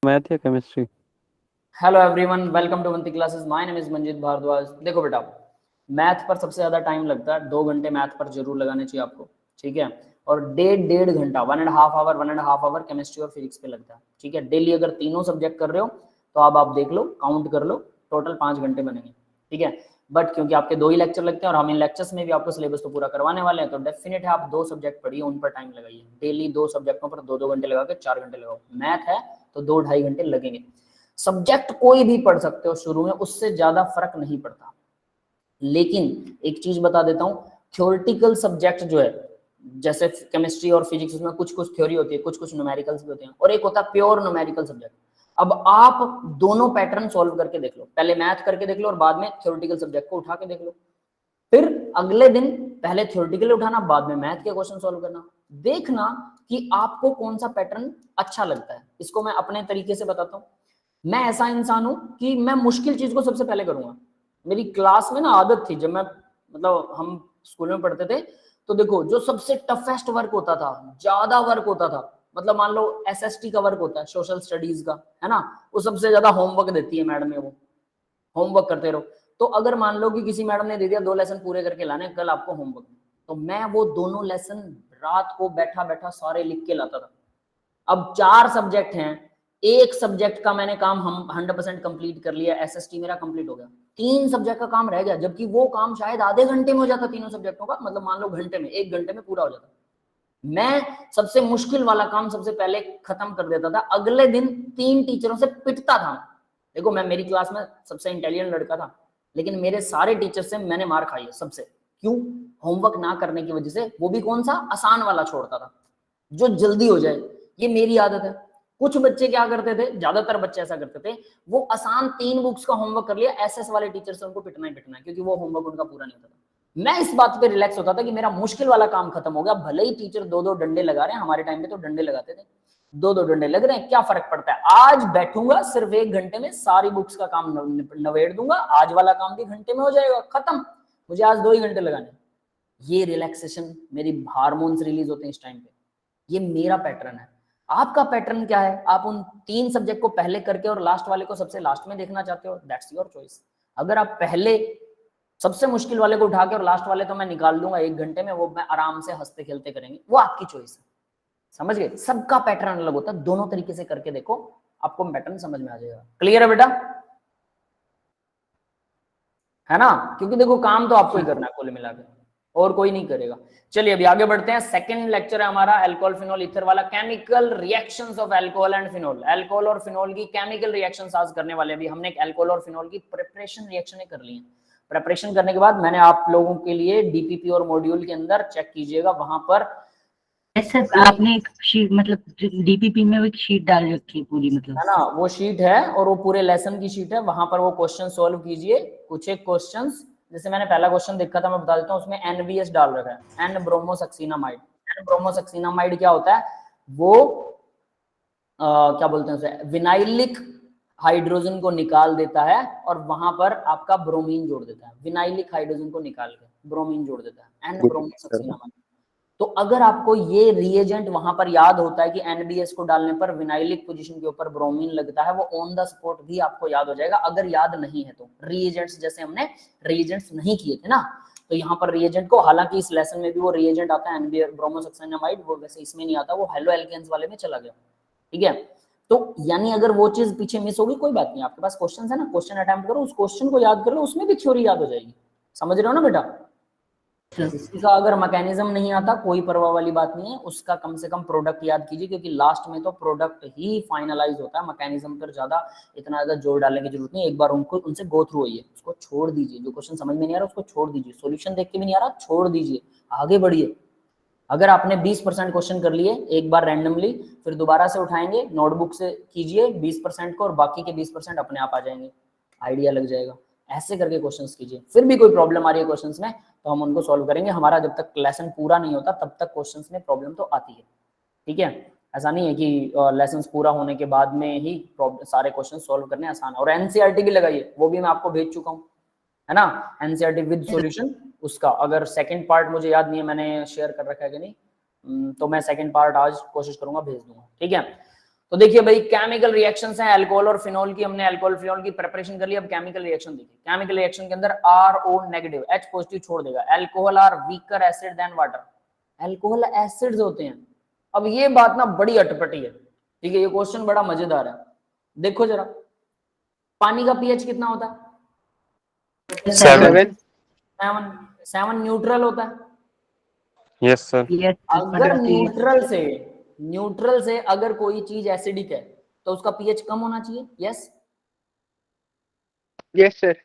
Math या chemistry. Hello everyone, welcome to Vanti classes. My name is Manjit Bhardwaj. देखो बेटा, math पर सबसे ज्यादा टाइम लगता है, 2 घंटे मैथ पर जरूर लगाने चाहिए आपको, ठीक है। और डेढ़ घंटा 1.5 आवर केमिस्ट्री और फिजिक्स पे लगता है, ठीक है। डेली अगर तीनों सब्जेक्ट कर रहे हो तो अब आप देख लो, काउंट कर लो, टोटल 5 घंटे बनेंगे, ठीक है। बट क्योंकि आपके 2 ही लेक्चर लगते हैं और हम इन लेक्चर्स में भी आपको सिलेबस तो पूरा करवाने वाले हैं, तो डेफिनेट है आप 2 सब्जेक्ट पढ़िए, उन पर टाइम लगाइए। डेली 2 सब्जेक्टों पर 2-2 घंटे लगा के 4 घंटे लगाओ। मैथ है तो 2-2.5 घंटे लगेंगे। सब्जेक्ट कोई भी पढ़ सकते हो शुरू में, उससे ज्यादा फर्क नहीं पड़ता। लेकिन एक चीज बता देता हूं, थ्योरेटिकल सब्जेक्ट जो है, जैसे केमिस्ट्री और फिजिक्स, उसमें कुछ कुछ थ्योरी होती है, कुछ कुछ न्यूमेरिकल्स भी होते हैं, और एक होता है प्योर न्यूमेरिकल सब्जेक्ट। अब आप दोनों पैटर्न सॉल्व करके देख लो, पहले मैथ करके देख लो और बाद में थ्योरेटिकल सब्जेक्ट को उठा के देख लो। फिर अगले दिन पहले थ्योरेटिकल उठाना, बाद में मैथ के क्वेश्चन सॉल्व करना। देखना कि आपको कौन सा पैटर्न अच्छा लगता है। इसको मैं अपने तरीके से बताता हूं। मैं ऐसा इंसान हूं कि मैं मुश्किल चीज को सबसे पहले करूंगा। मेरी क्लास में ना आदत थी, जब मैं मतलब हम स्कूल में पढ़ते थे, तो देखो जो सबसे टफेस्ट वर्क होता था, ज्यादा वर्क होता था, मतलब मान लो एसएसटी का वर्क होता है, सोशल स्टडीज का, है ना, वो सबसे ज्यादा होमवर्क देती है मैडम, वो होमवर्क करते रहो। तो अगर मान लो कि किसी मैडम ने दे दिया 2 लेसन पूरे करके लाने कल आपको होमवर्क, तो मैं वो दोनों लेसन रात को बैठा बैठा सारे लिख के लाता था। अब 4 सब्जेक्ट हैं, एक सब्जेक्ट का मैंने काम हम 100% कंप्लीट कर लिया, एसएसटी मेरा कंप्लीट हो गया। 3 सब्जेक्ट का काम रह गया, जबकि वो काम शायद आधे घंटे में हो जाता तीनों सब्जेक्टों का, मतलब मान लो घंटे में, 1 घंटे में पूरा हो जाता। मैं सबसे मुश्किल वाला काम सबसे पहले खत्म कर देता था, अगले दिन 3 टीचरों से पिटता था। देखो मैं मेरी क्लास में सबसे इंटेलिजेंट लड़का था, लेकिन मेरे सारे टीचर से मैंने मार खाई है सबसे। क्यों? होमवर्क ना करने की वजह से, वो भी कौन सा, आसान वाला छोड़ता था जो जल्दी हो जाए। ये मेरी आदत है। कुछ बच्चे क्या करते थे, ज्यादातर बच्चे ऐसा करते थे, वो आसान 3 बुक्स का होमवर्क कर लिया, एसएस वाले टीचर से उनको पिटना ही पिटना है, क्योंकि वो होमवर्क उनका पूरा नहीं होता था। मैं इस बात पे रिलैक्स होता था कि मेरा मुश्किल वाला काम खत्म हो गया, भले ही टीचर 2-2 डंडे लगा रहे हैं, हमारे टाइम पे तो डंडे लगाते थे, 2-2 डंडे लग रहे हैं, क्या फर्क पड़ता है। आज बैठूंगा सिर्फ 1 घंटे में सारी बुक्स का काम नवेड़ दूंगा, आज वाला काम भी घंटे में हो जाएगा, खत्म। मुझे आज 2 ही घंटे लगाने। ये रिलैक्सेशन, मेरी हार्मोन्स रिलीज होते हैं इस टाइम पे। ये मेरा पैटर्न है। आपका पैटर्न क्या है? आप उन 3 सब्जेक्ट को पहले करके और लास्ट वाले को सबसे लास्ट में देखना चाहते हो, दैट्स योर चॉइस। अगर आप पहले सबसे मुश्किल वाले को उठा के और लास्ट वाले तो मैं निकाल दूंगा 1 घंटे में, वो मैं आराम से हंसते खेलते करेंगे, वो आपकी चॉइस है। समझ गए? सबका पैटर्न अलग होता है, दोनों तरीके से करके देखो, आपको पैटर्न समझ में आ जाएगा। क्लियर है बेटा? है ना? क्योंकि देखो काम तो आपको ही करना है कुल मिला के, और कोई नहीं करेगा। चलिए अभी आगे बढ़ते हैं। सेकंड लेक्चर है हमारा अल्कोहल फिनोल ईथर वाला, chemical reactions of alcohol and phenol. Alcohol और फिनोल की केमिकल रिएक्शंस आज करने वाले हैं। अभी हमने अल्कोहल और फिनोल की प्रिपरेशन रिएक्शन कर ली है। प्रिपरेशन करने के बाद मैंने आप लोगों के लिए डीपीपी और मॉड्यूल के अंदर चेक कीजिएगा, वहां पर सर आपने एक शीट, मतलब डीपीपी में एक शीट डाल रखी है पूरी, मतलब है ना, वो शीट है और वो पूरे लेसन की शीट है, वहां पर वो क्वेश्चन सॉल्व कीजिए। कुछ एक क्वेश्चंस, जैसे मैंने पहला क्वेश्चन देखा था, मैं बता देता हूँ, उसमें एनबीएस डाल रखा है, एन ब्रोमोसक्सीनामाइड। एन ब्रोमोसक्सीनामाइड क्या होता है? वो क्या बोलते हैं उसे, विनाइलिक हाइड्रोजन को निकाल देता है और वहां पर आपका ब्रोमीन जोड़ देता है। विनाइलिक हाइड्रोजन को निकाल के ब्रोमीन जोड़ देता है, एन ब्रोमोसक्सीनामाइड। तो अगर आपको ये रिएजेंट वहां पर याद होता है कि एनबीएस को डालने पर विनाइलिक पोजीशन के ऊपर ब्रोमीन लगता है, वो ऑन द स्पॉट भी आपको याद हो जाएगा। अगर याद नहीं है तो रिएजेंट्स, जैसे हमने रिएजेंट्स नहीं किए थे ना, तो यहाँ पर रिएजेंट को, हालांकि इस लेसन में भी वो रिएजेंट आता है एनबीएस ब्रोमोसक्सीनामाइड, वो वैसे इसमें नहीं आता, वो हेलो एल्केन्स वाले में चला गया, ठीक है। तो यानी अगर वो चीज पीछे मिस होगी कोई बात नहीं, आपके पास क्वेश्चन है ना, क्वेश्चन अटेम्प्ट करो, उस क्वेश्चन को याद कर लो, उसमें भी थ्योरी याद हो जाएगी। समझ रहे हो ना बेटा? इसका अगर मैकेनिज्म नहीं आता कोई परवाह वाली बात नहीं है, उसका कम से कम प्रोडक्ट याद कीजिए, क्योंकि लास्ट में तो प्रोडक्ट ही फाइनलाइज होता है। मैकेनिज्म पर ज्यादा इतना ज्यादा जोर डालने की जरूरत नहीं, एक बार उनको उनसे गो थ्रू होइए, उसको छोड़ दीजिए। जो क्वेश्चन समझ में नहीं आ रहा उसको छोड़ दीजिए, सॉल्यूशन देख के भी नहीं आ रहा छोड़ दीजिए, आगे बढ़िए। अगर आपने 20% क्वेश्चन कर लिए एक बार रैंडमली, फिर दोबारा से उठाएंगे, नोटबुक से कीजिए 20% को, और बाकी के 20% अपने आप आ जाएंगे, आइडिया लग जाएगा। ऐसे करके क्वेश्चंस कीजिए। फिर भी कोई प्रॉब्लम आ रही है क्वेश्चंस में तो हम उनको सॉल्व करेंगे। हमारा जब तक लेसन पूरा नहीं होता तब तक क्वेश्चंस में प्रॉब्लम तो आती है, ठीक है। ऐसा नहीं है कि लेसन पूरा होने के बाद में ही सारे क्वेश्चन सॉल्व करने आसान है। और एनसीईआरटी भी लगाइए, वो भी मैं आपको भेज चुका हूँ, है ना, एनसीईआरटी विद सॉल्यूशन। उसका अगर सेकंड पार्ट मुझे याद नहीं है मैंने शेयर कर रखा है कि नहीं, तो मैं सेकंड पार्ट आज कोशिश करूंगा भेज दूंगा, ठीक है। तो देखिए भाई केमिकल रिएक्शंस हैं अल्कोहल और फिनोल की, हमने अल्कोहल फिनोल की प्रिपरेशन कर ली। अब केमिकल रिएक्शन देखिए, केमिकल रिएक्शन के अंदर RO नेगेटिव H पॉजिटिव छोड़ देगा। Alcohol are weaker acid than water, alcohol acids होते हैं। अब ये बात ना बड़ी अटपटी है, ठीक है, ये क्वेश्चन बड़ा मजेदार है। देखो जरा, पानी का पीएच कितना होता है? 7। 7 न्यूट्रल होता है। Yes sir. यस अगर न्यूट्रल से अगर कोई चीज एसिडिक है तो उसका पीएच कम होना चाहिए। Yes yes sir.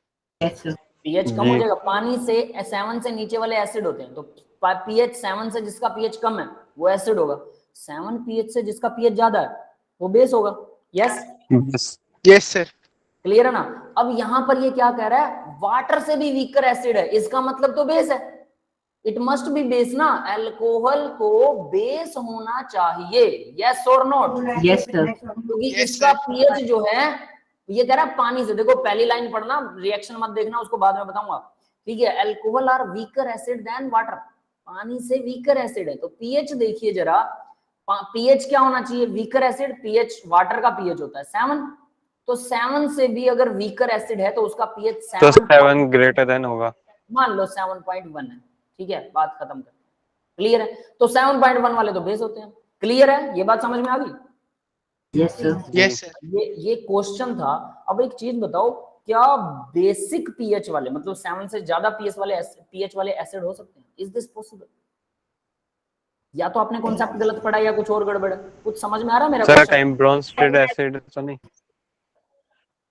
Yes pH कम हो जाएगा। पानी से 7 से नीचे वाले एसिड होते हैं, तो पीएच 7 से जिसका पीएच कम है वो एसिड होगा, 7 पीएच से जिसका पीएच ज्यादा है वो बेस होगा। Yes yes sir. क्लियर है ना? अब यहां पर ये क्या कह रहा है, वाटर से भी वीकर एसिड है, इसका मतलब तो बेस है, इट मस्ट बी बेस ना। अल्कोहल को बेस होना चाहिए, यस और नॉट? Yes sir. क्योंकि इसका पीएच जो है, ये कह रहा है पानी से, देखो पहली लाइन पढ़ना, रिएक्शन मत देखना, उसको बाद में बताऊंगा, ठीक है। Alcohol are weaker acid than water, पानी से वीकर एसिड है, तो पीएच देखिए जरा, पीएच क्या होना चाहिए? वीकर एसिड, पीएच वाटर का पीएच होता है 7, तो 7 से भी अगर वीकर एसिड है तो उसका पीएच 7 ग्रेटर देन होगा, मान लो 7.1 है, ठीक है, बात खत्म कर। क्लियर है? तो 7.1 वाले तो बेस होते हैं। क्लियर है? ये बात समझ में आ गई? Yes sir. Yes sir. ये क्वेश्चन था। अब एक चीज बताओ, क्या बेसिक पीएच वाले, मतलब 7 से ज्यादा पीएच वाले एसिड हो सकते हैं? Is this possible? या तो आपने कॉन्सेप्ट गलत पढ़ा या कुछ और गड़बड़ है। कुछ समझ में आ रहा है मेरा sir question? Time Bronsted acid तो नहीं?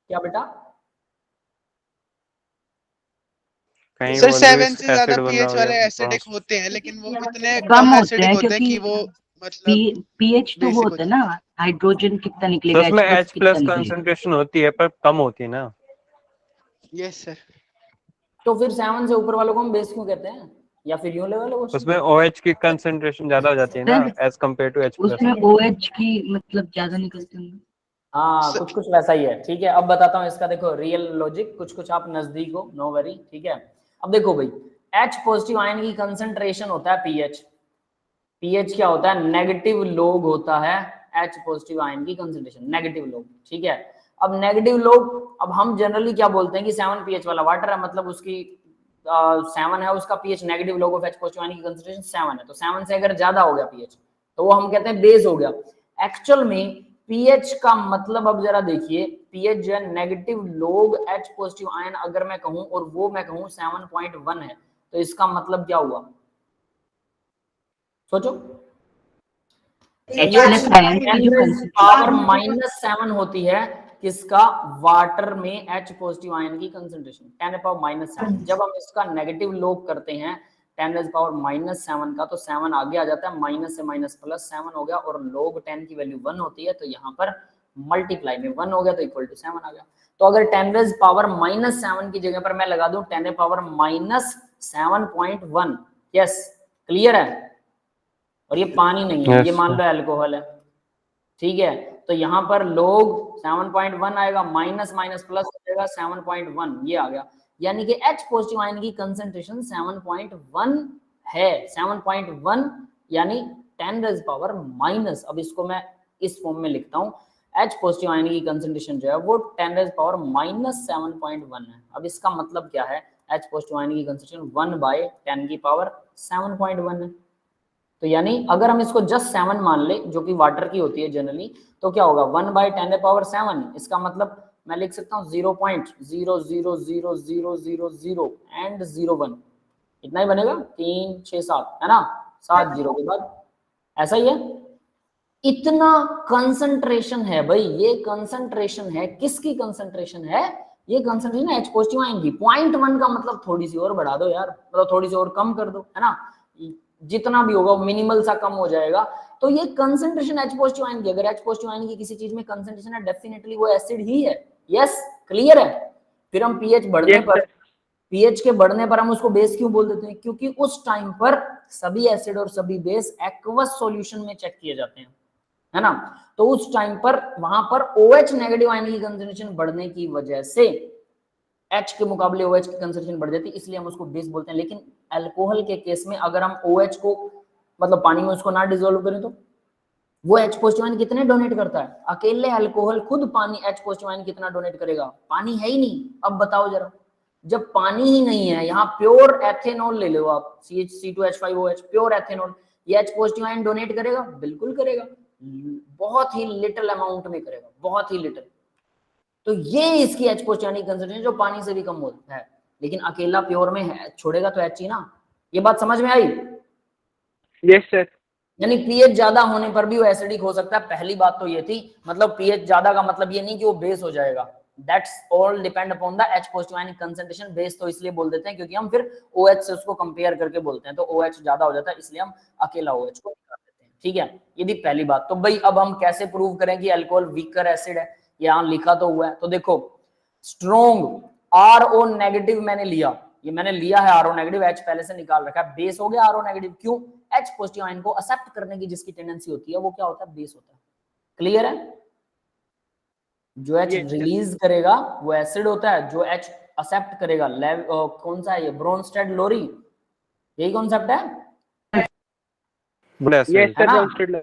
क्या बेटा? कहीं सर वो 7 लुइस से ज्यादा एसिड बन रहा पीएच हो वाले या एसिडिक होते हैं, लेकिन वो इतने कम कम होते एसिडिक हैं होते हैं कि क्योंकि वो मतलब पीएच तो वो बेसिक होता है ना, हाइड्रोजन कितना तो निकलेगा, उसमें H+ H कितना प्लस निकलेगा। कंसंट्रेशन होती है पर कम होती है ना। Yes sir. तो फिर 7 से ऊपर वालों को हम बेस क्यों कहते हैं? या फिर यूं लेवल उसमें OH की कंसंट्रेशन ज्यादा हो जाती है ना sir as compare to H प्लस। उसमें OH की मतलब ज्यादा निकलते होंगे। हाँ, कुछ कुछ वैसा ही है, ठीक है। अब बताता हूँ इसका, देखो रियल लॉजिक, कुछ कुछ आप नजदीक हो, नो वरी, ठीक है। अब देखो भाई, H पॉजिटिव आयन की कंसंट्रेशन होता है पीएच, पीएच क्या होता है? नेगेटिव लॉग होता है H पॉजिटिव आयन की कंसंट्रेशन, नेगेटिव लॉग, ठीक है। अब नेगेटिव लॉग, अब हम जनरली क्या बोलते हैं कि 7 पीएच वाला वाटर है, मतलब उसकी 7 है उसका pH, negative log of H positive ion की कंसंट्रेशन 7 है, तो 7 से अगर ज्यादा हो गया पीएच तो वो हम कहते हैं बेस हो गया। एक्चुअल में पीएच का मतलब, अब जरा देखिए, पीएच जो है negative log H positive ion अगर मैं कहूं और वो मैं कहूं 7.1 है, तो इसका मतलब क्या हुआ? सोचो, H+ आयन की जो पावर कंसंट्रेशन -7 होती है किसका? वाटर में H पॉजिटिव आयन की कंसंट्रेशन 10⁻⁷। जब हम इसका नेगेटिव लॉग करते हैं 10⁻⁷ का, तो 7 आगे आ जाता है, माइनस से माइनस प्लस 7 हो गया, और लॉग 10 की वैल्यू 1 होती है, तो यहाँ पर मल्टीप्लाई में 1 हो गया, तो इक्वल टू 7 आ गया। तो अगर 10⁻⁷ की जगह पर मैं लगा दूं 10⁻⁷.1, यस, क्लियर है? और ये पानी नहीं है, ये मान लो अल्कोहल है, ठीक है। तो यहाँ पर लोग 7.1 आएगा, माइनस माइनस प्लस हो जाएगा 7.1, ये आ गया। यानी कि H पॉजिटिव आयन की कंसंट्रेशन 7.1 है, 7.1 यानी 10⁻⁻। अब इसको मैं इस फॉर्म में लिखता हूँ, H पॉजिटिव आयन की कंसंट्रेशन जो है वो 10⁻⁻7.1 है। अब इसका मतलब क्या है? H पॉजिटिव आयन की कंसंट्रेशन 1/10⁻7.1 है। तो यानी अगर हम इसको जस्ट 7 मान ले, जो कि वाटर की होती है जनरली, तो क्या होगा? 1/10⁻7। इसका मतलब मैं लिख सकता हूँ 0.00000 एंड 01, इतना ही बनेगा, 3 6 7, है ना, 7 जीरो के बाद, ऐसा ही है। इतना कंसंट्रेशन है भाई, ये कंसंट्रेशन है, किसकी कंसंट्रेशन है? ये कंसंट्रेशन है H पॉजिटिव आयन की। 0.1 का मतलब थोड़ी सी और बढ़ा दो यार, मतलब थोड़ी सी और कम कर दो, है ना, जितना भी होगा मिनिमल सा कम हो जाएगा। तो ये कंसंट्रेशन H पॉजिटिव आयन की, अगर H पॉजिटिव आयन की किसी चीज में कंसंट्रेशन है, डेफिनेटली वो एसिड ही है। यस, क्लियर है? फिर हम पीएच बढ़ने पर, पीएच के बढ़ने पर हम उसको बेस क्यों बोल देते हैं? क्योंकि उस टाइम पर सभी एसिड और सभी बेस एक्वस सॉल्यूशन में चेक किए जाते हैं, है ना। तो उस टाइम पर वहां पर OH नेगेटिव आयन की कंसंट्रेशन बढ़ने की वजह से H के मुकाबले OH की कंसंट्रेशन बढ़ जाती है, इसलिए हम उसको बेस बोलते हैं। लेकिन अल्कोहल के केस में अगर हम OH को, मतलब पानी में उसको ना डिसोल्व करें, तो वो H पॉजिटिव आयन कितने डोनेट करता है? अकेले अल्कोहल खुद पानी H पॉजिटिव आयन कितना डोनेट करेगा? पानी है ही नहीं। अब बताओ जरा, जब पानी ही नहीं है, यहाँ प्योर एथेनॉल ले लो आप, CH2H5OH, प्योर एथेनॉल, ये H पॉजिटिव आयन डोनेट करेगा? बिल्कुल करेगा, बहुत ही लिटिल अमाउंट में करेगा, बहुत ही लिटिल। तो ये इसकी H पॉजिटिव आयन की कंसंट्रेशन जो पानी से भी कम होता है, लेकिन अकेला प्योर में है, छोड़ेगा तो H ही ना। ये बात समझ में आई? Yes sir. यानी पीएच ज्यादा होने पर भी वो एसिडिक हो सकता है। पहली बात तो ये थी, मतलब पीएच ज्यादा का मतलब ये नहीं कि वो बेस हो जाएगा, that's all depend upon the H positive ion concentration. Base तो इसलिए बोल देते हैं क्योंकि हम फिर OH से उसको कंपेयर करके बोलते हैं, तो OH ज्यादा हो जाता है, इसलिए हम अकेला OH को निकाल देते हैं। ठीक है, ये भी पहली बात। तो भाई अब हम कैसे प्रूव करें कि अल्कोहल वीकर एसिड है? यहाँ लिखा तो हुआ है, तो देखो स्ट्रॉन्ग RO नेगेटिव मैंने लिया, ये मैंने लिया है RO नेगेटिव, H पहले से निकाल रखा है, बेस हो गया RO नेगेटिव। क्यों? H पॉजिटिव आयन को एक्सेप्ट करने की जिसकी टेंडेंसी होती है वो क्या होता है? बेस होता है। क्लियर है? जो H रिलीज करेगा वो एसिड होता है, जो H एक्सेप्ट करेगा कौन सा है ये? ब्रोंस्टेड लोरी, यही कॉन्सेप्ट है। यस है ना?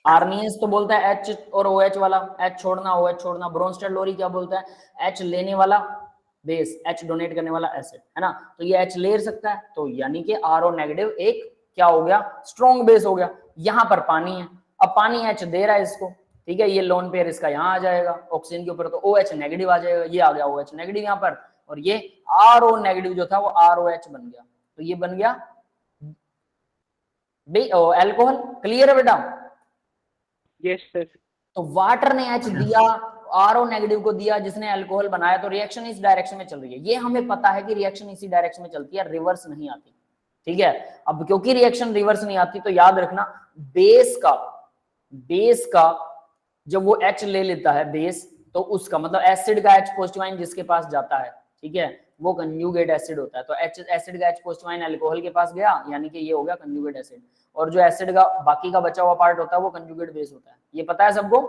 आर्नियस तो बोलता है H और OH वाला, H छोड़ना OH छोड़ना। ब्रोंस्टेड लोरी क्या बोलता है? H लेने वाला बेस, H डोनेट करने वाला एसिड, है ना? तो ये H ले सकता है, तो यानी कि RO नेगेटिव एक क्या हो गया? स्ट्रॉन्ग बेस हो गया। यहाँ पर पानी है, अब पानी H दे रहा है इसको, ठीक है, ये लोन पेयर इसका यहाँ आ जाएगा ऑक्सीजन के ऊपर, तो OH नेगेटिव आ जाएगा, ये आ गया OH नेगेटिव यहाँ पर, और ये RO नेगेटिव जो था वो ROH बन गया, तो ये बन गया अल्कोहल। क्लियर है बेटा? Yes sir. तो वाटर ने H दिया, RO नेगेटिव को दिया, जिसने अल्कोहल बनाया, तो रिएक्शन इस डायरेक्शन में चल रही है। ये हमें पता है कि रिएक्शन इसी डायरेक्शन में चलती है, रिवर्स नहीं आती। ठीक है, अब क्योंकि रिएक्शन रिवर्स नहीं आती, तो याद रखना बेस का जब वो H ले लेता है बेस, तो उसका मतलब एसिड का H पॉजिटिव आयन जिसके पास जाता है, ठीक है, वो कंजुगेट एसिड होता है। तो एसिड का H पॉजिटिव आयन अल्कोहल के पास गया, यानी कि ये हो गया कंजुगेट एसिड, और जो एसिड का बाकी का बचा हुआ पार्ट होता है वो कंजुगेट बेस होता है। ये पता है सबको?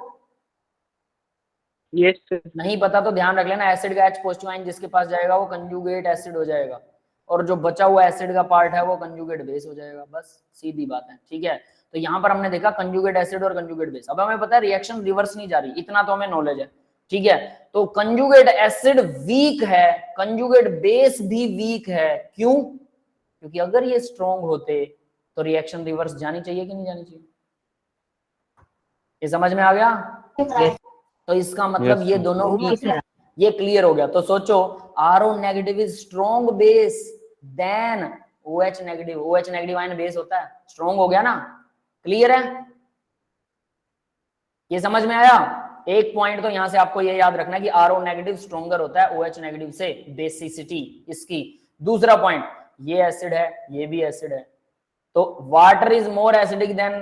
Yes sir. नहीं पता तो ध्यान रख लेना, एसिड का H पॉजिटिव आयन जिसके पास जाएगा वो कंजुगेट एसिड हो जाएगा, और जो बचा हुआ एसिड का पार्ट है वो कंजुगेट बेस हो जाएगा। बस सीधी बात है। ठीक है, तो यहाँ पर हमने देखा कंजुगेट एसिड और कंजुगेट बेस। अब हमें पता है रिएक्शन रिवर्स नहीं जा रही, इतना तो हमें नॉलेज है। ठीक है, तो कंजुगेट एसिड वीक है, कंजुगेट बेस भी वीक है। क्यों? क्योंकि अगर ये स्ट्रॉन्ग होते तो रिएक्शन रिवर्स जानी चाहिए कि नहीं जानी चाहिए? ये समझ में आ गया? तो इसका मतलब ये दोनों ये क्लियर हो गया। तो सोचो RO negative is strong base than OH negative. OH negative ion base होता है, स्ट्रॉन्ग हो गया ना? क्लियर है? ये समझ में आया? एक पॉइंट तो यहां से आपको ये याद रखना है कि RO नेगेटिव स्ट्रॉन्गर होता है OH नेगेटिव से, बेसिसिटी इसकी। दूसरा पॉइंट, ये एसिड है, ये भी एसिड है, तो water is more acidic then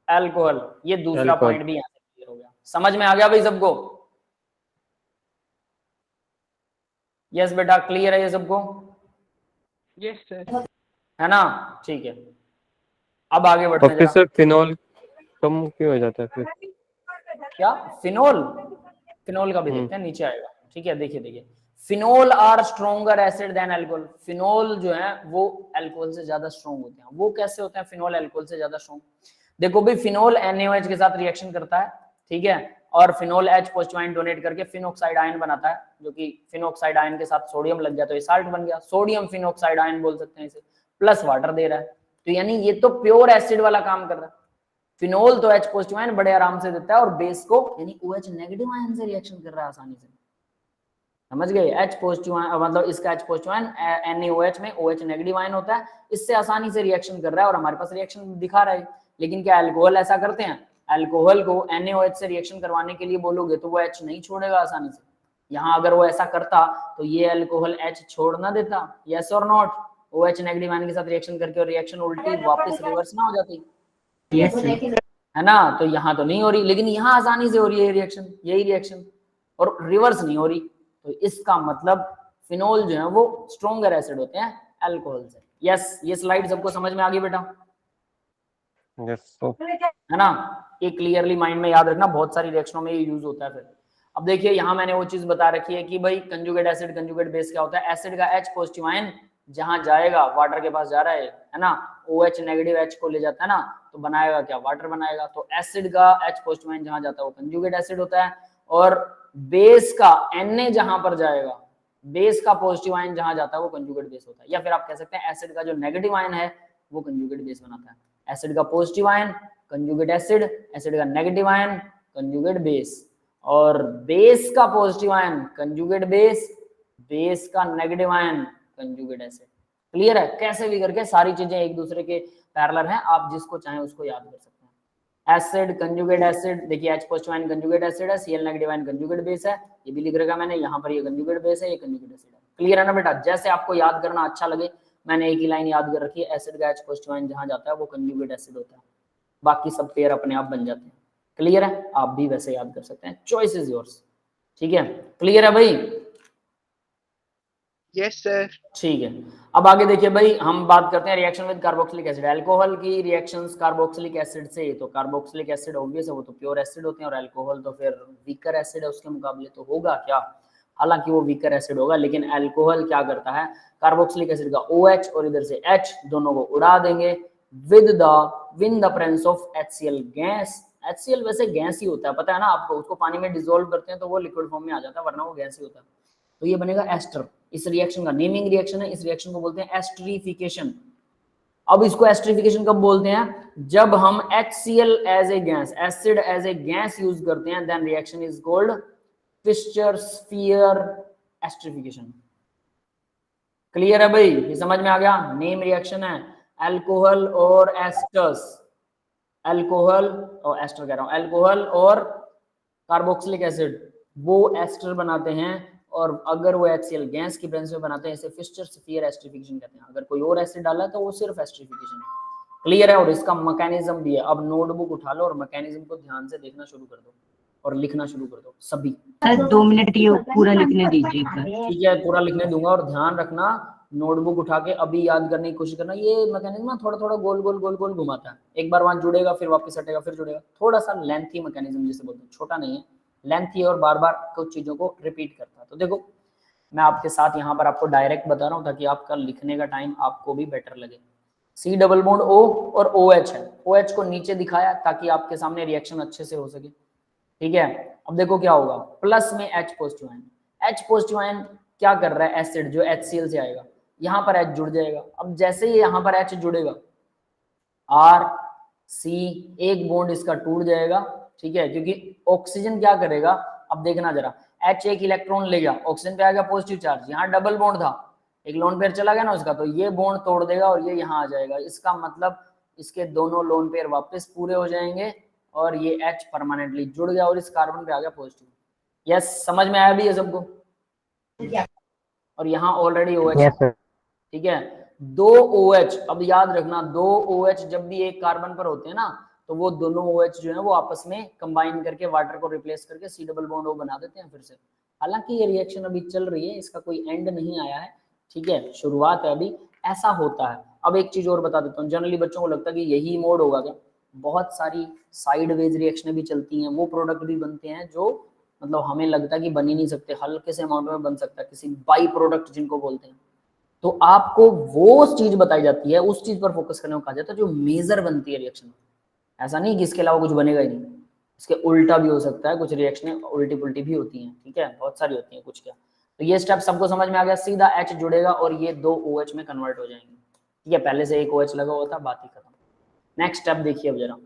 alcohol. ये दूसरा पॉइंट भी यहां से क्लियर हो गया। समझ में आ गया भाई सबको? यस बेटा, क्लियर है ये सबको? Yes sir. है ना? ठीक है, अब आगे बढ़ते हैं। सर फिनोल कम क्यों हो जाता है फिर? क्या? फिनोल का भी देखते हैं, नीचे आएगा। ठीक है, देखिए phenol are stronger acid than alcohol. Phenol जो है वो अल्कोहल से ज्यादा स्ट्रॉन्ग होते हैं। वो कैसे होते हैं फिनोल अल्कोहल से ज्यादा स्ट्रॉन्ग? देखो भाई, फिनोल NaOH के साथ रिएक्शन करता है, ठीक है, और phenol H positive ion donate करके फिनोक्साइड आयन बनाता है, जो कि फिनोक्साइड आयन के साथ सोडियम लग गया तो ये साल्ट बन गया, सोडियम फिनोक्साइड आयन बोल सकते हैं इसे, प्लस वाटर दे रहा है। तो यानी ये तो प्योर एसिड वाला काम कर रहा है। फिनोल तो H पॉजिटिव आयन बड़े आराम से देता है, और बेस को यानी OH नेगेटिव आयन से रिएक्शन कर रहा है आसानी से। समझ गए? H पॉजिटिव आयन मतलब इसका H पॉजिटिव आयन NaOH में OH नेगेटिव आयन होता है, इससे आसानी से रिएक्शन कर रहा है और हमारे पास रिएक्शन दिखा रहा है। लेकिन क्या अल्कोहल ऐसा करते हैं? अल्कोहल को NaOH से रिएक्शन करवाने के लिए बोलोगे तो वो H नहीं छोड़ेगा आसानी से। यहाँ अगर वो ऐसा करता तो ये अल्कोहल H छोड़ ना देता, यस और नॉट? OH नेगेटिव आयन के साथ रिएक्शन करके और रिएक्शन उल्टी वापस रिवर्स ना हो जाती? यस है ना? तो यहाँ तो नहीं हो रही, लेकिन यहाँ आसानी से हो रही है रिएक्शन, यही रिएक्शन, और रिवर्स नहीं हो रही। तो इसका मतलब फिनोल जो है वो स्ट्रॉन्गर एसिड होते हैं अल्कोहल से। यस, ये स्लाइड सबको समझ में आ गई बेटा? यस है ना? ये क्लियरली माइंड में याद रखना, बहुत सारी रिएक्शनों में ये यूज होता है। फिर अब देखिए, यहाँ मैंने वो चीज बता रखी है कि भाई कंजुगेट एसिड कंजुगेट बेस क्या होता है। एसिड का H पॉजिटिव आयन जहां जाएगा, वाटर के पास जा रहा है ना, OH नेगेटिव H को ले जाता है ना, तो बनाएगा क्या, वाटर बनाएगा। तो एसिड का H पॉजिटिव आयन जहां जाता है वो कंजुगेट एसिड होता है, और बेस का Na जहां पर जाएगा, बेस का पॉजिटिव आयन जहां जाता है वो कंजुगेट बेस होता है। या फिर आप कह सकते हैं एसिड का जो नेगेटिव आयन है वो कंजुगेट बेस बनाता है। एसिड का positive ion conjugate acid, acid का नेगेटिव आयन कंजुगेट बेस, और बेस का positive ion conjugate base, base का negative ion conjugate acid. Clear है? कैसे भी करके सारी चीजें एक दूसरे के पैरेलल हैं, आप जिसको चाहें उसको याद कर सकते हैं। एसिड कंजुगेट एसिड, देखिए H positive ion conjugate acid है, Cl negative ion conjugate base है, ये भी लिख रखा मैंने, यहाँ पर ये कंजुगेट बेस है, ये कंजुगेट एसिड है। क्लियर है ना बेटा? जैसे आपको याद करना अच्छा लगे, मैंने एक ही लाइन याद कर रखी है, एसिड का H पॉजिटिव आयन जहां जाता है वो कंजुगेट एसिड होता है, बाकी सब पेयर अपने आप बन जाते हैं। क्लियर है? आप भी वैसे याद कर सकते हैं, चॉइस इज योर्स। ठीक है, क्लियर है भाई? Yes sir. ठीक है, अब आगे देखिए भाई, हम बात करते हैं reaction with carboxylic acid. Alcohol की रिएक्शंस कार्बोक्सिलिक एसिड से, तो कार्बोक्सिलिक एसिड ऑब्वियस है, वो तो प्योर एसिड होते हैं, और अल्कोहल तो फिर वीकर एसिड है उसके मुकाबले, तो होगा क्या, हालांकि वो वीकर एसिड होगा, लेकिन अल्कोहल क्या करता है, कार्बोक्सिलिक एसिड का OH और इधर से H दोनों को उड़ा देंगे with the presence of HCl gas. HCl वैसे गैस ही होता है, पता है ना आपको, उसको पानी में डिसॉल्व करते हैं तो वो लिक्विड फॉर्म में आ जाता है, वरना वो गैस ही होता है। तो ये बनेगा एस्टर, इस रिएक्शन का नेमिंग रिएक्शन है, इस रिएक्शन को बोलते हैं एस्टरिफिकेशन। अब इसको एस्टरिफिकेशन कब बोलते हैं, जब हम HCl as a gas, acid as a gas use करते हैं, then reaction is called Fischer Speier esterification. Clear है भाई? ये समझ में आ गया? नेम रिएक्शन है अल्कोहल और एस्टर्स, अल्कोहल और एस्टर कह रहा हूं, अल्कोहल और कार्बोक्सिलिक एसिड वो एस्टर बनाते हैं, और अगर वो HCl गैस की प्रेजेंस में बनाते हैं, इसे फिशर-स्फीयर एस्टरिफिकेशन कहते हैं। अगर कोई और एसिड डाला है तो वो सिर्फ एस्टरिफिकेशन है। क्लियर है? और इसका मैकेनिज्म भी है। अब नोटबुक उठा लो और मैकेनिज्म को ध्यान से देखना शुरू कर दो और लिखना शुरू कर दो सभी। सर 2 मिनट ये पूरा लिखने दीजिए। ठीक है, पूरा लिखने दूंगा, और ध्यान रखना, नोटबुक उठा के अभी याद करने की कोशिश करना। ये मैकेनिज्म थोड़ा थोड़ा गोल गोल गोल गोल घुमाता है, एक बार वहां जुड़ेगा फिर वापस हटेगा फिर जुड़ेगा, थोड़ा सा लेंथी मैकेनिज्म जिसे बोलते हैं, छोटा नहीं है, लेंथी और बार बार कुछ चीजों को रिपीट करता है। तो देखो मैं आपके साथ यहाँ पर आपको डायरेक्ट बता रहा हूँ ताकि आपका लिखने का टाइम आपको भी बेटर लगे। C डबल बॉन्ड O और OH है, OH को नीचे दिखाया ताकि आपके सामने रिएक्शन अच्छे से हो सके। ठीक है, अब देखो क्या होगा, प्लस में H positive ion, H positive ion क्या कर रहा है, एसिड जो HCl से आएगा, यहाँ पर H जुड़ जाएगा। अब जैसे ही यहाँ पर H जुड़ेगा, R C एक बॉन्ड इसका टूट जाएगा। ठीक है, क्योंकि ऑक्सीजन क्या करेगा, अब देखना जरा, H एक इलेक्ट्रॉन ले गया, ऑक्सीजन पे आ गया पॉजिटिव चार्ज, यहाँ डबल बॉन्ड था, एक लोन पेयर चला गया ना उसका, तो ये बॉन्ड तोड़ देगा और ये यहाँ आ जाएगा। इसका मतलब इसके दोनों लोन पेयर वापस पूरे हो जाएंगे और ये H परमानेंटली जुड़ गया और इस कार्बन पे आ गया पॉजिटिव। यस, समझ में आया भी ये सबको? और यहाँ ऑलरेडी OH, ठीक है, 2 OH, अब याद रखना 2 OH जब भी एक कार्बन पर होते हैं ना, तो वो दोनों OH जो है वो आपस में कंबाइन करके वाटर को रिप्लेस करके C डबल बॉन्ड O बना देते हैं फिर से। हालांकि ये रिएक्शन अभी चल रही है, इसका कोई एंड नहीं आया है, ठीक है, शुरुआत है अभी, ऐसा होता है। अब एक चीज और बता देता हूँ, जनरली बच्चों को लगता है कि यही मोड होगा क्या, बहुत सारी साइडवेज रिएक्शनें भी चलती हैं, वो प्रोडक्ट भी बनते हैं जो मतलब हमें लगता है कि बन ही नहीं सकते, हल्के से अमाउंट में बन सकता है, किसी बाई प्रोडक्ट जिनको बोलते हैं। तो आपको वो चीज बताई जाती है, उस चीज पर फोकस करने को कहा जाता है जो मेजर बनती है रिएक्शन। ऐसा नहीं कि इसके अलावा कुछ बनेगा ही नहीं, इसके उल्टा भी हो सकता है, कुछ रिएक्शनें उल्टी पुल्टी भी होती हैं, ठीक है, बहुत सारी होती हैं, कुछ क्या। तो ये स्टेप सबको समझ में आ गया, सीधा H जुड़ेगा और ये 2 OH में कन्वर्ट हो जाएंगे, ठीक है, पहले से एक OH लगा हुआ था, बात ही खत्म। नेक्स्ट स्टेप देखिए अब जरा,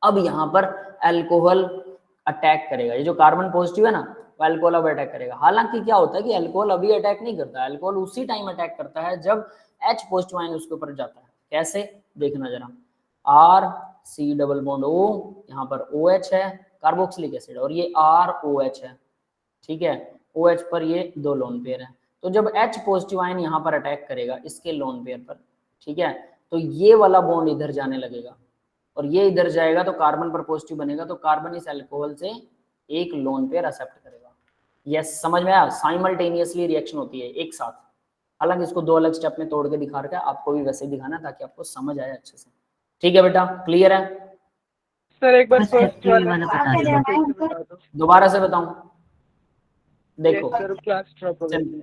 अब यहाँ पर अल्कोहल अटैक करेगा, ये जो कार्बन पॉजिटिव है ना, वो अल्कोहल अब अटैक करेगा। हालांकि क्या होता है कि अल्कोहल अभी अटैक नहीं करता है, अल्कोहल उसी टाइम अटैक करता है जब H पॉजिटिव आयन उसके ऊपर जाता है। कैसे, देखना जरा, R C double bond O, यहाँ पर OH है कार्बोक्सिलिक एसिड, और ये ROH है, ठीक है, OH पर ये 2 लोन पेयर है। तो जब H पॉजिटिव आयन यहाँ पर अटैक करेगा इसके लोन पेयर पर, ठीक है, तो ये वाला बॉन्ड इधर जाने लगेगा और ये इधर जाएगा तो कार्बन पर पॉजिटिव बनेगा, तो कार्बन इस अल्कोहल से एक लोन पेयर एक्सेप्ट करेगा। यस, समझ में आया, साइमल्टेनियसली रिएक्शन होती है एक साथ। हालांकि इसको 2 अलग स्टेप में तोड़ के दिखा रखा है, आपको भी वैसे ही दिखाना ताकि आपको समझ आए अच्छे से। ठीक है बेटा, क्लियर है? सर एक बार बस फर्स्ट वाला वाला बता दो। दोबारा से बताऊं, देखो सर क्लास ड्रॉप हो गई।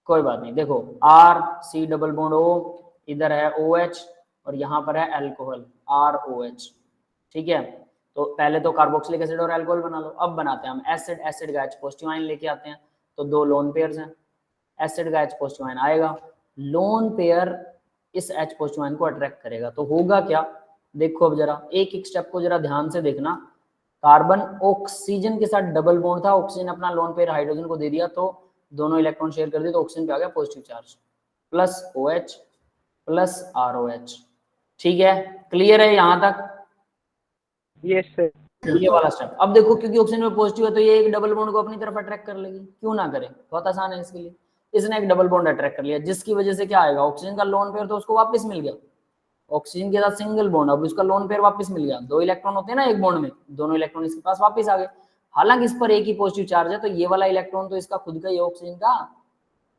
कोई बात नहीं, देखो R C double bond O इधर है OH और यहाँ पर है अल्कोहल ROH, ठीक है। तो पहले तो कार्बोक्सिलिक एसिड और अल्कोहल बना लो। अब बनाते हैं हम एसिड, एसिड का H पॉजिटिव आयन लेके आते हैं, तो दो लोन पेयर्स हैं, एसिड का H पॉजिटिव आयन आएगा, लोन पेयर इस H पॉजिटिव आयन को अट्रैक्ट करेगा, तो होगा क्या, देखो अब जरा एक एक स्टेप को जरा ध्यान से देखना। कार्बन ऑक्सीजन के साथ डबल बॉन्ड था, ऑक्सीजन अपना लोन पेयर हाइड्रोजन को दे दिया, तो दोनों इलेक्ट्रॉन शेयर कर दिए, तो ऑक्सीजन पे आ गया positive charge, plus OH plus ROH, ठीक है, क्लियर है यहाँ तक? Yes sir. ये वाला स्टेप। अब देखो क्योंकि ऑक्सीजन में पॉजिटिव है तो ये एक डबल बॉन्ड को अपनी तरफ अट्रैक्ट कर लेगी, क्यों ना करे, बहुत आसान है इसके लिए। इसने एक डबल बॉन्ड अट्रैक्ट कर लिया, जिसकी वजह से क्या आएगा, ऑक्सीजन का लोन पेयर तो उसको वापस मिल गया, ऑक्सीजन के साथ सिंगल बॉन्ड, अब उसका लोन पेयर वापस मिल गया, दो इलेक्ट्रॉन होते हैं ना एक बॉन्ड में, दोनों इलेक्ट्रॉन इसके पास वापस आ गए। हालांकि इस पर एक ही पॉजिटिव चार्ज है, तो ये वाला इलेक्ट्रॉन तो इसका खुद का ही ऑक्सीजन का,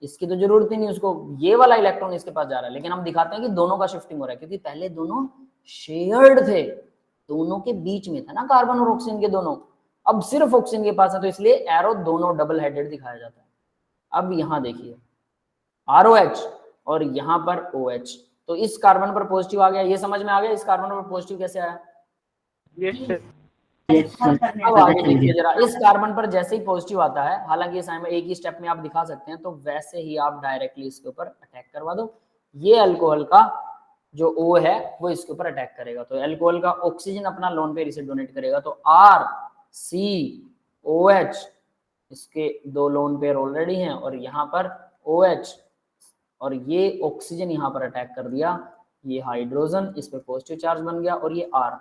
इसकी तो जरूरत ही नहीं उसको, ये वाला इलेक्ट्रॉन इसके पास जा रहा है। लेकिन हम दिखाते हैं कि दोनों का शिफ्टिंग हो रहा है, क्योंकि पहले दोनों शेयर्ड थे, दोनों के बीच में था ना कार्बन और ऑक्सीजन के दोनों, अब सिर्फ ऑक्सीजन के पास है, तो इसलिए एरो दोनों डबल हेडेड दिखाया जाता है। अब यहां देखिए ROH और यहाँ पर OH, तो इस कार्बन पर पॉजिटिव आ गया, ये समझ में आ गया इस कार्बन पर पॉजिटिव कैसे आया? Yes sir. अब आगे देखिए जरा, इस कार्बन पर जैसे ही पॉजिटिव आता है, हालांकि इस एक ही स्टेप में आप दिखा सकते हैं, तो वैसे ही आप डायरेक्टली इसके ऊपर अटैक करवा दो, ये अल्कोहल का जो O है वो इसके ऊपर अटैक करेगा, तो अल्कोहल का ऑक्सीजन अपना लोन पेयर इसे डोनेट करेगा, तो RCOH, इसके दो लोन पेयर ऑलरेडी हैं, और यहाँ पर OH, और ये ऑक्सीजन यहाँ पर अटैक कर दिया, ये हाइड्रोजन इस पे पॉजिटिव चार्ज बन गया, और ये R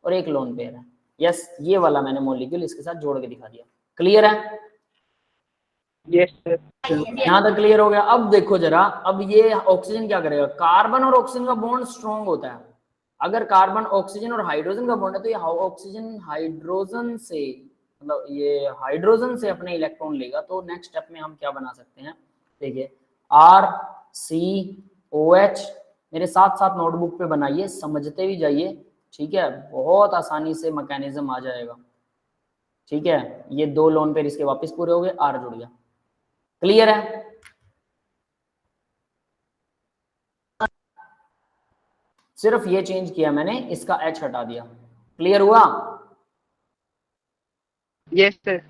और एक लोन पेयर है। यस, ये वाला मैंने मॉलिक्यूल इसके साथ जोड़ के दिखा दिया, क्लियर है? Yes sir. यहाँ तक क्लियर हो गया। अब देखो जरा, अब ये ऑक्सीजन क्या करेगा, कार्बन और ऑक्सीजन का बॉन्ड स्ट्रॉन्ग होता है, अगर कार्बन ऑक्सीजन और हाइड्रोजन का बॉन्ड है, तो ये ऑक्सीजन हाइड्रोजन से, मतलब ये हाइड्रोजन से अपने इलेक्ट्रॉन लेगा, तो नेक्स्ट स्टेप में हम क्या बना सकते हैं, देखिए RCOH, मेरे साथ साथ नोटबुक पे बनाइए, समझते भी जाइए, ठीक है, बहुत आसानी से मैकेनिज्म आ जाएगा, ठीक है। ये दो लोन पेयर इसके वापस पूरे हो गए, R जुड़ गया, क्लियर है? सिर्फ ये चेंज किया मैंने, इसका H हटा दिया, क्लियर हुआ? Yes sir.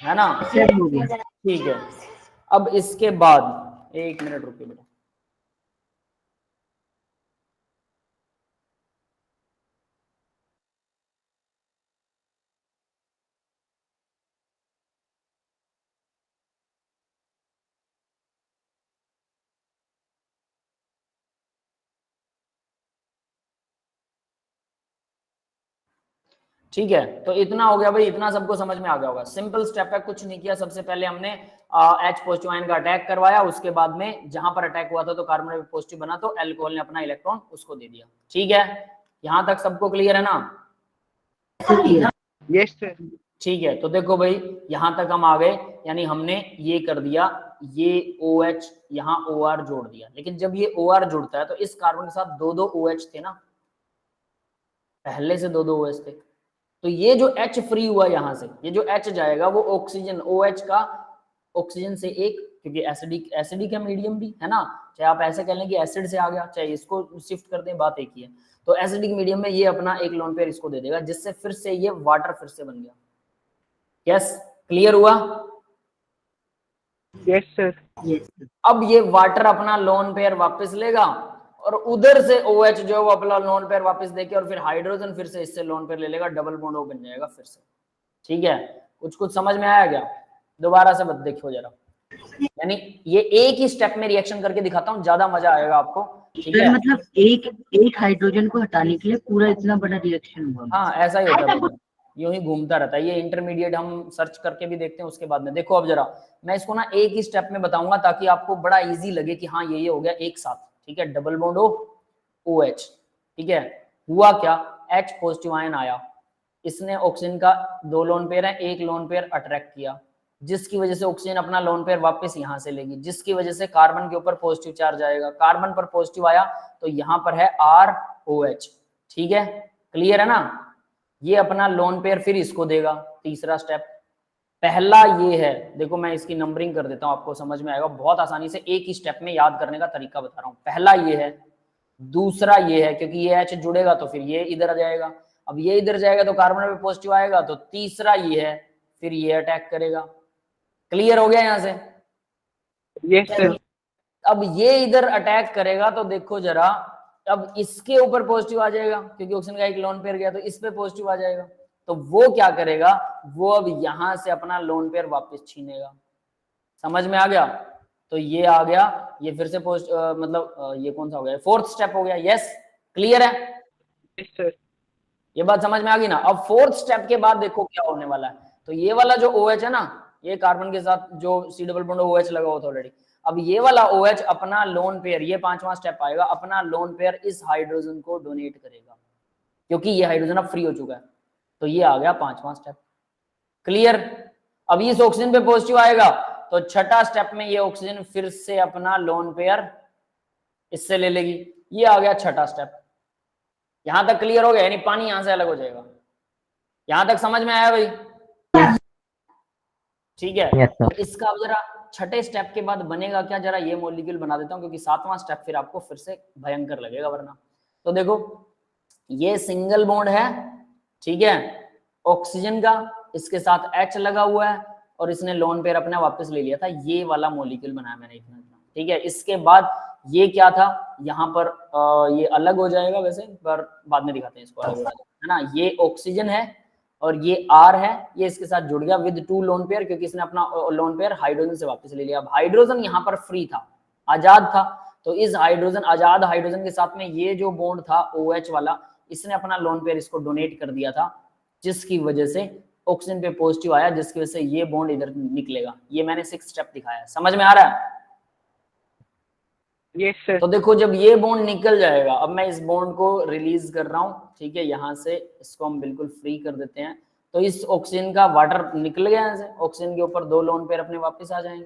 है ना, ठीक है। अब इसके बाद एक मिनट रुकिए बेटा, ठीक है। तो इतना हो गया भाई, इतना सबको समझ में आ गया होगा, सिंपल स्टेप है, कुछ नहीं किया। सबसे पहले हमने H पॉजिटिव आयन का अटैक करवाया, उसके बाद में जहां पर अटैक हुआ था तो कार्बन पॉजिटिव बना, तो अल्कोहल ने अपना इलेक्ट्रॉन उसको दे दिया, ठीक है। यहां तक सबको क्लियर है ना? Yes sir. ठीक है, तो देखो भाई यहां तक हम आ गए, यानी हमने ये कर दिया, ये OH यहाँ OR जोड़ दिया, लेकिन जब ये OR जुड़ता है तो इस कार्बन के साथ दो दो OH थे ना, पहले से दो दो OH थे, तो ये जो H फ्री हुआ यहाँ से, ये जो H जाएगा वो ऑक्सीजन OH का ऑक्सीजन से एक, क्योंकि एसिडिक है मीडियम भी, है ना, चाहे आप ऐसे कह लें कि एसिड से आ गया, चाहे इसको शिफ्ट कर दें, बात एक ही है। तो एसिडिक मीडियम में ये अपना एक लोन पेयर इसको दे देगा, जिससे फिर से ये वाटर फिर से बन गया। यस, क्लियर हुआ? Yes sir. अब ये वाटर अपना लोन पेयर वापस लेगा, और उधर से OH जो है वो अपना लोन पेयर वापस देके, और फिर हाइड्रोजन फिर से इससे लोन पेयर ले लेगा, डबल बॉन्ड हो बन जाएगा फिर से, ठीक है। कुछ समझ में आया क्या? दोबारा से देखो जरा, यानी ये एक ही स्टेप में रिएक्शन करके दिखाता हूँ, ज्यादा मजा आएगा आपको, ठीक है। मतलब एक हाइड्रोजन को हटाने के लिए पूरा इतना बड़ा रिएक्शन हुआ। हाँ, ऐसा ही होता है, यूं ही घूमता रहता है। ये इंटरमीडिएट हम सर्च करके भी देखते हैं, उसके बाद में देखो। अब जरा मैं इसको ना एक ही स्टेप में बताऊंगा, ताकि आपको बड़ा इजी लगे कि हाँ ये हो गया एक साथ, ठीक है। डबल बॉन्ड OH, ठीक है। हुआ क्या, H पॉजिटिव आयन आया, इसने ऑक्सीजन का दो लोन पेयर है, एक लोन पेयर अट्रैक्ट किया, जिसकी वजह से ऑक्सीजन अपना लोन पेयर वापस यहां से लेगी, जिसकी वजह से कार्बन के ऊपर पॉजिटिव चार्ज आएगा, कार्बन पर पॉजिटिव आया तो यहां पर है ROH, ठीक है, क्लियर है ना। ये अपना लोन पेयर फिर इसको देगा, तीसरा स्टेप, पहला ये है, देखो मैं इसकी नंबरिंग कर देता हूं, आपको समझ में आएगा, बहुत आसानी से एक ही स्टेप में याद करने का तरीका बता रहा हूं। पहला ये है, दूसरा ये है, क्योंकि ये H जुड़ेगा तो फिर ये इधर आ जाएगा, अब ये इधर जाएगा तो कार्बन पे पॉजिटिव आएगा, तो तीसरा ये है, फिर ये अटैक करेगा। क्लियर हो गया यहां से? Yes sir. अब ये इधर अटैक करेगा तो देखो जरा, अब इसके ऊपर पॉजिटिव आ जाएगा क्योंकि ऑक्सीजन का एक लोन पेयर गया, तो इस पे पॉजिटिव आ जाएगा, तो वो क्या करेगा, वो अब यहां से अपना लोन पेयर वापस छीनेगा। समझ में आ गया? तो ये आ गया, ये फिर से ये कौन सा हो गया, फोर्थ स्टेप हो गया। यस, क्लियर है? Yes sir. ये बात समझ में आ गई ना? अब फोर्थ स्टेप के बाद देखो क्या होने वाला है। तो ये वाला जो OH है ना, ये कार्बन के साथ जो C डबल बॉन्ड OH लगा हुआ था ऑलरेडी, अब ये वाला OH अपना लोन पेयर, ये पांचवा स्टेप आएगा, अपना लोन पेयर इस हाइड्रोजन को डोनेट करेगा, क्योंकि ये हाइड्रोजन अब फ्री हो चुका है। तो ये आ गया पांचवा स्टेप। क्लियर? अब इस ऑक्सीजन पे पॉजिटिव आएगा तो छठा स्टेप में ये ऑक्सीजन फिर से अपना लोन पेयर इससे ले लेगी। ये आ गया छठा स्टेप। यहां तक क्लियर हो गया? यानी पानी यहां से अलग हो जाएगा। यहां तक समझ में आया भाई? ठीक है। Yes, sir. तो इसका अब जरा छठे स्टेप के बाद बनेगा क्या, जरा ये मॉलिक्यूल बना देता हूं, क्योंकि सातवां स्टेप फिर आपको फिर से भयंकर लगेगा वरना। तो देखो ये सिंगल बॉन्ड है, ठीक है, ऑक्सीजन का, इसके साथ H लगा हुआ है और इसने लोन पेयर अपना वापस ले लिया था। ये वाला मॉलिक्यूल बनाया मैंने इतना, ठीक है। इसके बाद ये क्या था, यहाँ पर ये अलग हो जाएगा वैसे, पर बाद में दिखाते हैं इसको, अलग हो जाएगा, है ना। ये ऑक्सीजन है और ये R है, ये इसके साथ जुड़ गया विद 2 लोन पेयर, क्योंकि इसने अपना लोन पेयर हाइड्रोजन से वापस ले लिया। अब हाइड्रोजन यहाँ पर फ्री था, आजाद था, तो इस हाइड्रोजन, आजाद हाइड्रोजन के साथ में ये जो बॉन्ड था OH वाला, इसने अपना लोन पेयर इसको डोनेट कर दिया था, जिसकी वजह से ऑक्सीजन पे पॉजिटिव आया, जिसकी वजह से ये बॉन्ड इधर निकलेगा। ये मैंने 6 स्टेप दिखाया, समझ में आ रहा है? Yes sir. तो देखो जब ये बॉन्ड निकल जाएगा, अब मैं इस बॉन्ड को रिलीज कर रहा हूं, ठीक है, यहां से इसको हम बिल्कुल फ्री कर देते हैं। तो इस ऑक्सीजन का वाटर निकल गया यहां से, ऑक्सीजन के ऊपर 2 लोन पेयर अपने वापस आ जाएंगे,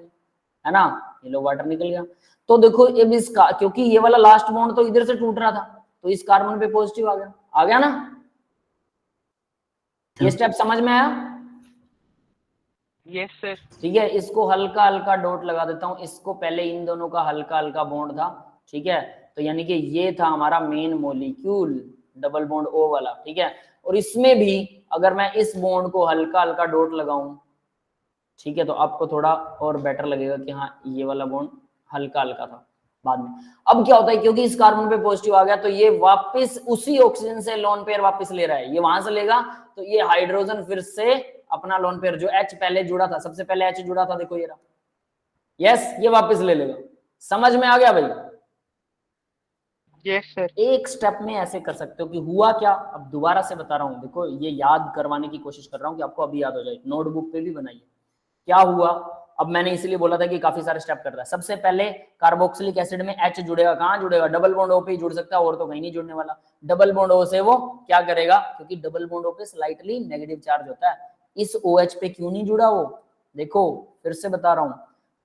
है ना। ये लो वाटर निकल गया। तो देखो अब इसका, क्योंकि ये वाला लास्ट बॉन्ड तो इधर से टूट रहा था, तो इस कार्बन पे पॉजिटिव आ गया ना। ये स्टेप समझ में आया? Yes sir. ठीक है, इसको हल्का हल्का डॉट लगा देता हूं, इसको पहले इन दोनों का हल्का हल्का बॉन्ड था, ठीक है। तो यानी कि ये था हमारा main molecule, double bond O वाला, ठीक है। और इसमें भी अगर मैं इस बॉन्ड को हल्का हल्का डॉट लगाऊं, ठीक है, तो आपको थोड़ा और बेटर लगेगा कि हाँ ये वाला बॉन्ड हल्का हल्का था बाद में। अब क्या होता है, क्योंकि इस कार्बन पे पॉजिटिव आ गया, तो ये वापस उसी ऑक्सीजन से लोन पेयर वापस ले रहा है, ये वहां से लेगा, तो ये हाइड्रोजन फिर से अपना लोन पेयर जो H पहले जुड़ा था, सबसे पहले H जुड़ा था, देखो ये रहा, यस, ये वापस ले लेगा। समझ में आ गया भाई? Yes sir. एक स्टेप में ऐसे कर सकते हो कि हुआ क्या, अब दोबारा से बता रहा हूं, देखो ये याद करवाने की कोशिश कर रहा हूं कि आपको अभी याद हो जाए, नोटबुक पे भी बनाइए। क्या हुआ, अब मैंने इसलिए बोला था कि काफी सारे स्टेप कर रहा है। सबसे पहले कार्बोक्सिलिक एसिड में H जुड़ेगा, कहां जुड़ेगा, डबल बॉन्ड O पे ही जुड़ सकता है, और तो कहीं नहीं जुड़ने वाला। डबल बॉन्ड O से वो क्या करेगा, क्योंकि डबल बॉन्ड O पे स्लाइटली नेगेटिव चार्ज होता है, इस OH पे क्यों नहीं जुड़ा वो, देखो फिर से बता रहा हूं,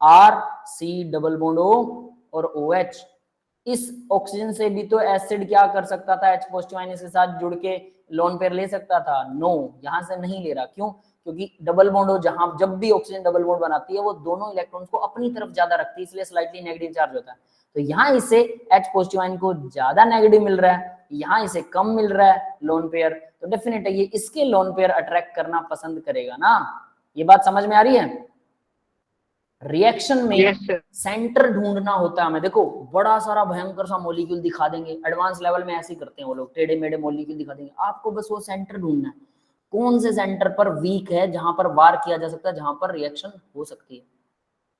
R C double bond O और OH, इस ऑक्सीजन से भी तो एसिड क्या कर सकता था, H पॉजिटिव आयन के साथ जुड़ के लोन पेयर ले सकता था, नो, यहां से नहीं ले रहा। क्यों? क्योंकि डबल बॉन्ड हो, जहां जब भी ऑक्सीजन डबल बॉन्ड बनाती है वो दोनों इलेक्ट्रॉन्स को अपनी तरफ ज्यादा रखती है, इसलिए स्लाइटली नेगेटिव चार्ज होता है। तो यहाँ इसे H पॉजिटिव आयन को ज्यादा नेगेटिव मिल रहा है, यहाँ इसे कम मिल रहा है लोन पेयर, तो डेफिनेट है ये इसके लोन पेयर अट्रैक्ट करना पसंद करेगा ना। ये बात समझ में आ रही है? रिएक्शन में Yes, sir. सेंटर ढूंढना होता है हमें। देखो बड़ा सारा भयंकर सा मॉलिक्यूल दिखा देंगे, एडवांस लेवल में ऐसे ही करते हैं वो लोग, टेढ़े मेढ़े मॉलिक्यूल दिखा देंगे, आपको बस वो सेंटर ढूंढना है, कौन से सेंटर पर वीक है, जहां पर वार किया जा सकता है, जहां पर रिएक्शन हो सकती है।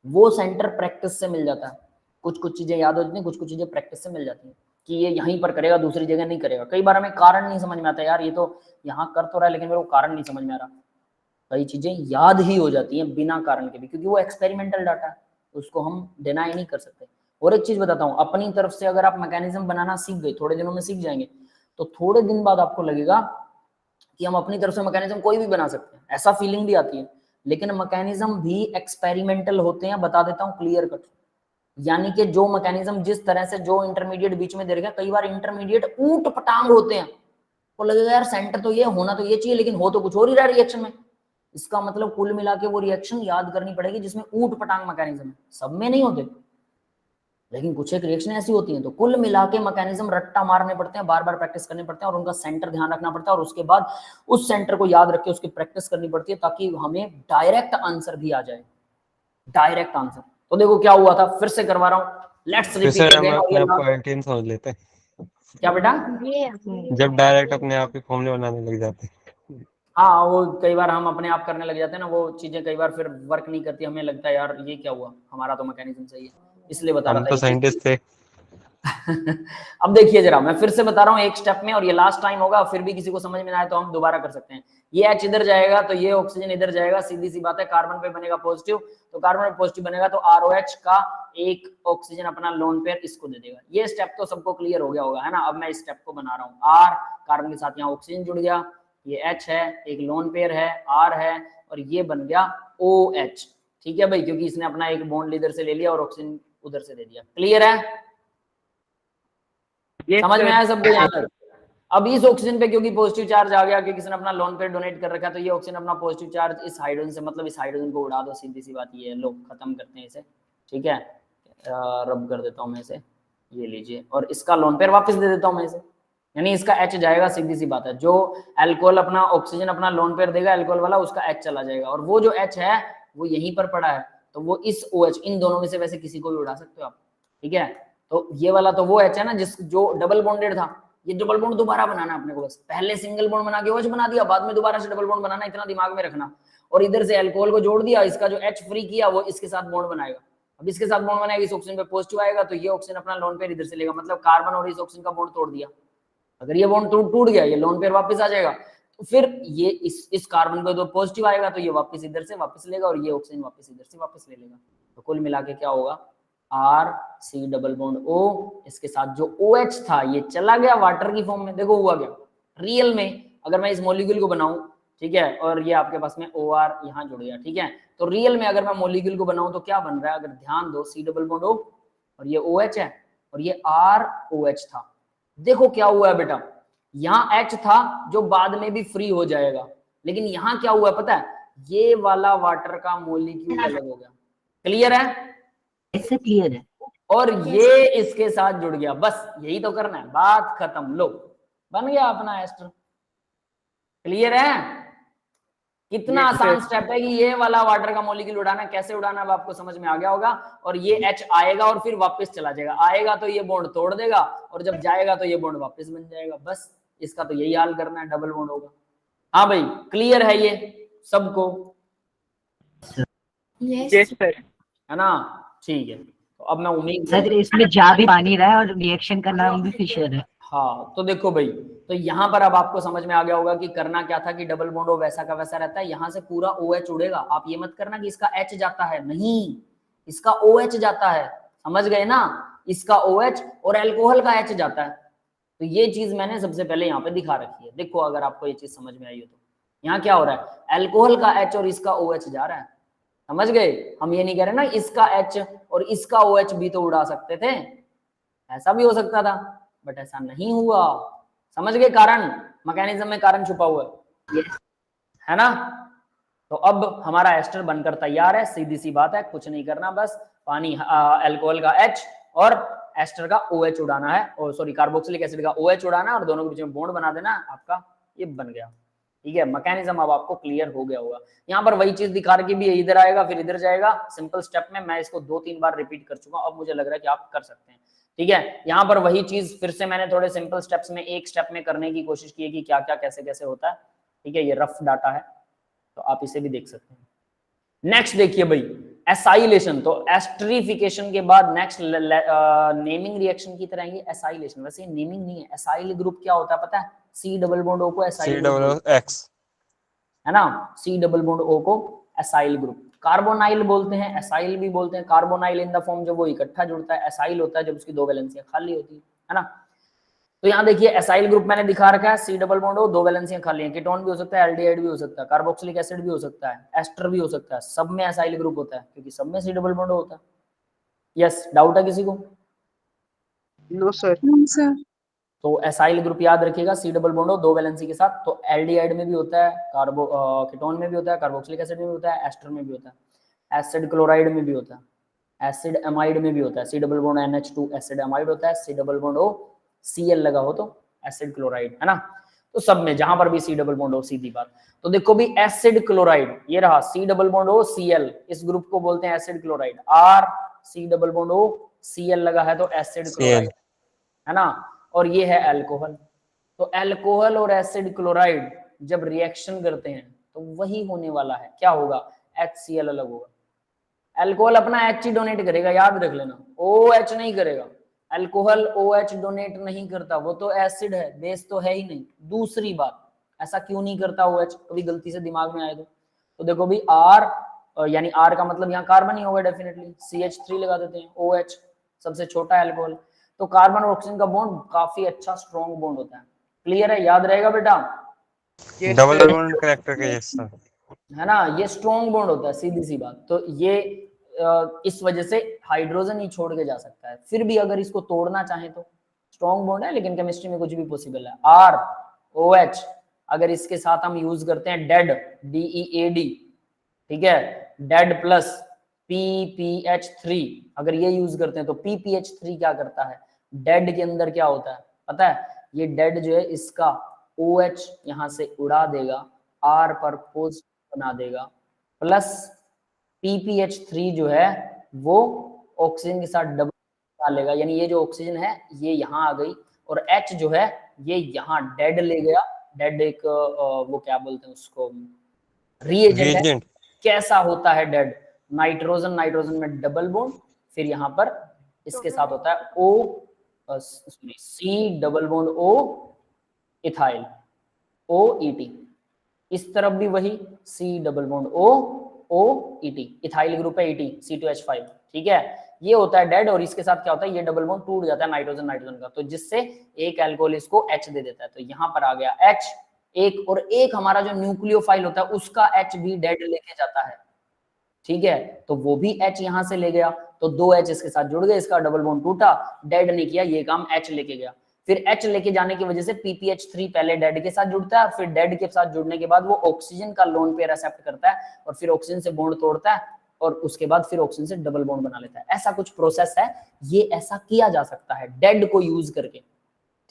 वो सेंटर प्रैक्टिस से मिल जाता है, कुछ कुछ चीजें याद हो जाती हैं, कुछ कुछ चीजें प्रैक्टिस से मिल जाती हैं कि ये यहीं पर करेगा, दूसरी जगह नहीं करेगा। कई बार हमें कारण नहीं समझ में आता, यार ये तो यहाँ कर तो रहा है लेकिन मेरे को कारण नहीं समझ में आ रहा। कई चीजें याद ही हो जाती हैं बिना कारण के भी, क्योंकि वो एक्सपेरिमेंटल डाटा है, उसको हम डिनाई नहीं कर सकते। और एक चीज बताता हूँ, अपनी तरफ से अगर आप मैकेनिज्म बनाना सीख गए, थोड़े दिनों में सीख जाएंगे, तो थोड़े दिन बाद आपको लगेगा कि हम अपनी तरफ से मैकेनिज्म कोई भी बना सकते हैं, ऐसा फीलिंग भी आती है। लेकिन मैकेनिज्म भी एक्सपेरिमेंटल होते हैं, बता देता हूँ क्लियर कट। यानी कि जो मैकेनिज्म जिस तरह से जो इंटरमीडिएट बीच में दे रखा है, कई बार इंटरमीडिएट ऊट पटांग होते हैं, वो लगेगा यार सेंटर तो ये होना तो ये चाहिए, लेकिन हो तो कुछ और ही रहा है रिएक्शन में। इसका मतलब कुल मिला के वो रिएक्शन याद करनी पड़ेगी जिसमें ऊंट पटांग मैकेनिज्म है। सब में नहीं होते, लेकिन कुछ एक रिएक्शन ऐसी होती हैं। तो कुल मिला के मैकेनिज्म रट्टा मारने पड़ते हैं, बार बार प्रैक्टिस करने पड़ते हैं और उनका सेंटर ध्यान रखना पड़ता है और उसके बाद उस सेंटर को याद रख के उसकी प्रैक्टिस करनी पड़ती है ताकि हमें डायरेक्ट आंसर भी आ जाए, डायरेक्ट आंसर। तो देखो क्या हुआ था, फिर से करवा रहा हूँ, लेट्स रिपीट अगेन। अपने आप को एंटीन समझ लेते हैं। क्या बेटा? जब डायरेक्ट अपने आप ही फॉर्मूले बनाने लग जाते हैं। हाँ, वो कई बार हम अपने आप करने लग जाते हैं ना, वो चीजें कई बार फिर वर्क नहीं करती, हमें लगता है यार ये क्या हुआ, हमारा तो मैकेनिज्म सही है, इसलिए बता रहा हम था तो ये चीज़। साइंटिस्ट थे। अब देखिए जरा, मैं फिर से बता रहा हूँ एक स्टेप में, और ये लास्ट टाइम होगा, फिर भी किसी को समझ में ना आए तो हम दोबारा कर सकते हैं। ये H इधर जाएगा तो ये ऑक्सीजन इधर जाएगा, सीधी सी बात है। कार्बन पे बनेगा पॉजिटिव, तो कार्बन पे पॉजिटिव बनेगा तो ROH का एक ऑक्सीजन अपना लोन पेयर इसको दे देगा। ये स्टेप तो सबको क्लियर हो गया होगा, है ना। अब मैं इस स्टेप को बना रहा हूँ। R कार्बन के साथ यहाँ ऑक्सीजन जुड़ गया, ये H है, एक लोन पेयर है, R है, और ये बन गया OH। ठीक है भाई, क्योंकि इसने अपना एक बॉन्ड इधर से ले लिया और ऑक्सीजन उधर से दे दिया। क्लियर है? समझ में आया सबको यहाँ तक? अब इस ऑक्सीजन पे क्योंकि पॉजिटिव चार्ज आ गया, क्योंकि इसने अपना लोन पेयर डोनेट कर रखा है, तो ये ऑक्सीजन अपना पॉजिटिव चार्ज इस हाइड्रोजन से, मतलब इस हाइड्रोजन को उड़ा दो, सीधी सी बात ये है। लो खत्म करते हैं इसे, ठीक है। रब कर देता हूँ मैं इसे, ये लीजिए, और इसका लोन पेयर वापस दे देता हूँ मैं इसे, यानी इसका H जाएगा, सीधी सी बात है। जो अल्कोहल अपना ऑक्सीजन अपना लोन पेयर देगा अल्कोहल वाला, उसका H चला जाएगा, और वो जो H है वो यहीं पर पड़ा है, तो वो इस OH, इन दोनों में से वैसे किसी को भी उड़ा सकते हो आप, ठीक है। तो ये वाला तो वो H है ना जिस जो डबल बॉन्डेड था, ये डबल बॉन्ड दोबारा बनाना अपने को, बस पहले सिंगल बॉन्ड बना के OH बना दिया, बाद में दोबारा से डबल बॉन्ड बनाना, इतना दिमाग में रखना। और इधर से अल्कोहल को जोड़ दिया, इसका जो H फ्री किया वो इसके साथ बॉन्ड बनाएगा। अब इसके साथ बॉन्ड बनाएगा, इस ऑक्सीजन पे पॉजिटिव आएगा, तो ये ऑक्सीजन अपना लोन पेयर इधर से लेगा, मतलब कार्बन और इस ऑक्सीजन का बॉन्ड तोड़ दिया। अगर ये बॉन्ड टूट गया, ये लोन पेयर वापस आ जाएगा, तो फिर ये इस कार्बन को जो पॉजिटिव आएगा तो ये वापस इधर से वापस लेगा, और ये ऑक्सीजन वापस इधर से वापस ले लेगा। तो कुल मिला के क्या होगा, RC डबल बॉन्ड O, इसके साथ जो OH था ये चला गया वाटर की फॉर्म में। देखो हुआ क्या रियल में, अगर मैं इस मॉलिक्यूल को बनाऊं, ठीक है, और ये आपके पास में OR यहाँ जुड़ गया, ठीक है। तो रियल में अगर मैं मॉलिक्यूल को बनाऊं तो क्या बन रहा है, अगर ध्यान दो, C डबल बॉन्ड O और ये OH है, और ये ROH था। देखो क्या हुआ है बेटा, यहाँ H था जो बाद में भी फ्री हो जाएगा, लेकिन यहाँ क्या हुआ पता है, ये वाला वाटर का मॉलिक्यूल अलग हो गया। क्लियर है? ऐसे क्लियर है। और ये इसके साथ जुड़ गया, बस यही तो करना है, बात खत्म। लो बन गया अपना एस्टर। क्लियर है? कितना आसान स्टेप है कि ये वाला वाटर का मॉलिक्यूल उड़ाना, कैसे उड़ाना अब आपको समझ में आ गया होगा। और ये H आएगा और फिर वापस चला जाएगा, आएगा तो ये बॉन्ड तोड़ देगा, और जब जाएगा तो ये बॉन्ड वापस बन जाएगा। बस इसका तो यही हाल करना है, डबल बॉन्ड होगा। हाँ भाई, क्लियर है ये सबको? Yes sir. है ना? ठीक है, तो अब मैं उम्मीद सर इसमें जा भी पानी रहा है और रिएक्शन का नाम भी फिशर है। हाँ, तो देखो भाई, तो यहाँ पर अब आपको समझ में आ गया होगा कि करना क्या था, कि डबल बॉन्ड वो वैसा का वैसा रहता है, यहाँ से पूरा OH उड़ेगा। आप ये मत करना कि इसका H जाता है, नहीं, इसका OH जाता है, समझ गए ना, इसका OH और अल्कोहल का H जाता है। तो ये चीज मैंने सबसे पहले यहाँ पे दिखा रखी है। देखो अगर आपको ये चीज समझ में आई हो तो यहाँ क्या हो रहा है, अल्कोहल का H और इसका OH जा रहा है, समझ गए। हम ये नहीं कह रहे ना इसका H और इसका OH भी तो उड़ा सकते थे, ऐसा भी हो सकता था, बट ऐसा नहीं हुआ। समझ गए कारण, मैकेनिज्म में कारण छुपा हुआ है ना। तो अब हमारा एस्टर बनकर तैयार है, सीधी सी बात है, कुछ नहीं करना, बस पानी अल्कोहल का H और एस्टर का OH उड़ाना है, और सॉरी कार्बोक्सिलिक एसिड का OH उड़ाना है, और दोनों के बीच में बॉन्ड बना देना, आपका ये बन गया। ठीक है, मैकेनिज्म अब आपको क्लियर हो गया होगा। यहाँ पर वही चीज दिखा रखी भी है, इधर आएगा फिर इधर जाएगा, सिंपल स्टेप में। मैं इसको 2-3 बार रिपीट कर चुका हूँ, अब मुझे लग रहा है कि आप कर सकते हैं। ठीक है, यहाँ पर वही चीज फिर से मैंने थोड़े सिंपल स्टेप्स में एक स्टेप में करने की कोशिश की है कि क्या क्या कैसे कैसे होता है। ठीक है, ये रफ डाटा है तो आप इसे भी देख सकते हैं। नेक्स्ट देखिए भाई, एसाइलेशन। तो एस्टरिफिकेशन के बाद नेक्स्ट नेमिंग रिएक्शन की तरह ये एसाइलेशन, वैसे नेमिंग नहीं है। एसाइल ग्रुप क्या होता है पता है, C डबल बॉन्ड O को एसाइल C है ना, C डबल बॉन्ड O को एसाइल ग्रुप। कार्बोनाइल बोलते हैं, एसाइल भी बोलते हैं। कार्बोनाइल इन द फॉर्म जब वो इकट्ठा जुड़ता है, एसाइल होता है जब उसकी 2 वैलेंसियां खाली होती है ना। तो यहाँ देखिए एसाइल ग्रुप मैंने दिखा रखा है, C डबल बॉन्ड O, 2 वैलेंसियां खाली हैं। कीटोन भी हो सकता है, एल्डिहाइड भी हो सकता है, कार्बोक्सिलिक एसिड भी हो सकता है, एस्टर भी हो सकता है, सब में एसाइल ग्रुप होता है क्योंकि सब में C डबल बॉन्ड O होता है। यस, डाउट है किसी को? No sir. तो एसाइल ग्रुप याद रखिएगा, सी डबल बॉन्ड हो 2 वैलेंसी के साथ। तो एल्डिहाइड में भी होता है, कीटोन में भी होता है, कार्बोक्सिलिक एसिड में भी होता है, एस्टर में भी होता है, एसिड क्लोराइड में भी होता है, एसिड एमाइड में भी होता है। C double bond NH2 acid amide होता है, C double bond O Cl लगा हो तो एसिड क्लोराइड, है ना। तो सब में जहां पर भी सी डबल बॉन्ड हो, सीधी बात। तो देखो भी एसिड क्लोराइड, ये रहा C double bond O Cl, इस ग्रुप को बोलते हैं acid chloride. R C double bond O Cl लगा है तो एसिड क्लोराइड, है ना। और ये है अल्कोहल। तो अल्कोहल और एसिड क्लोराइड जब रिएक्शन करते हैं तो वही होने वाला है, क्या होगा, HCl अलग होगा। अल्कोहल अपना H ही डोनेट करेगा, याद रख लेना, OH नहीं करेगा। अल्कोहल OH डोनेट नहीं करता, वो तो एसिड है, बेस तो है ही नहीं। दूसरी बात, ऐसा क्यों नहीं करता OH, कभी गलती से दिमाग में आए तो देखो भी R यानी R का मतलब यहाँ कार्बन ही होगा डेफिनेटली, CH3 लगा देते हैं, OH सबसे छोटा है अल्कोहल। तो कार्बन और ऑक्सीजन का बॉन्ड काफी अच्छा स्ट्रॉन्ग बॉन्ड होता है। क्लियर है, याद रहेगा बेटा। डबल बॉन्ड कैरेक्टर का जैसा, है ना, ये स्ट्रॉन्ग बॉन्ड होता है, सीधी सी बात। तो ये इस वजह से हाइड्रोजन ही छोड़ के जा सकता है। फिर भी अगर इसको तोड़ना चाहे तो स्ट्रॉन्ग बॉन्ड है, लेकिन केमिस्ट्री में कुछ भी पॉसिबल है। ROH अगर इसके साथ हम यूज करते हैं डेड, DEAD, ठीक है, डेड प्लस PPH3 अगर ये यूज करते हैं तो PPH3 क्या करता है, डेड के अंदर क्या होता है पता है, ये डेड जो है इसका OH यहां से उड़ा देगा, R पर पॉजिटिव बना देगा, प्लस PPH3 जो है वो ऑक्सीजन के साथ डबल डालेगा, यानी ये जो ऑक्सीजन है ये यहाँ आ गई और H जो है ये यहाँ डेड ले गया। डेड एक वो क्या बोलते हैं उसको, रिएजेंट है। कैसा होता है डेड, नाइट्रोजन, नाइट्रोजन में डबल बॉन्ड, फिर यहाँ पर इसके साथ होता है C double bond O ethyl, OET। इस तरफ भी वही C double bond OET, ethyl group है, ET C2H5, ठीक है। ये होता है डेड और इसके साथ क्या होता है, ये डबल बॉन्ड टूट जाता है नाइट्रोजन नाइट्रोजन का, तो जिससे एक अल्कोहल इसको H दे देता है। तो यहाँ पर आ गया H एक, और एक हमारा जो न्यूक्लियोफाइल होता है उसका H भी डेड लेके जाता है, ठीक है। तो वो भी H यहां से ले गया, तो 2 H इसके साथ जुड़ गए, इसका डबल बॉन्ड टूटा, डेड ने किया ये काम, H लेके गया। फिर H लेके जाने की वजह से PPH3 पहले डेड के साथ जुड़ता है, और फिर डेड के साथ जुड़ने के बाद वो ऑक्सीजन का लोन पेयर एक्सेप्ट करता है और फिर ऑक्सीजन से बॉन्ड तोड़ता है और उसके बाद फिर ऑक्सीजन से डबल बॉन्ड बना लेता है। ऐसा कुछ प्रोसेस है, ये ऐसा किया जा सकता है डेड को यूज करके,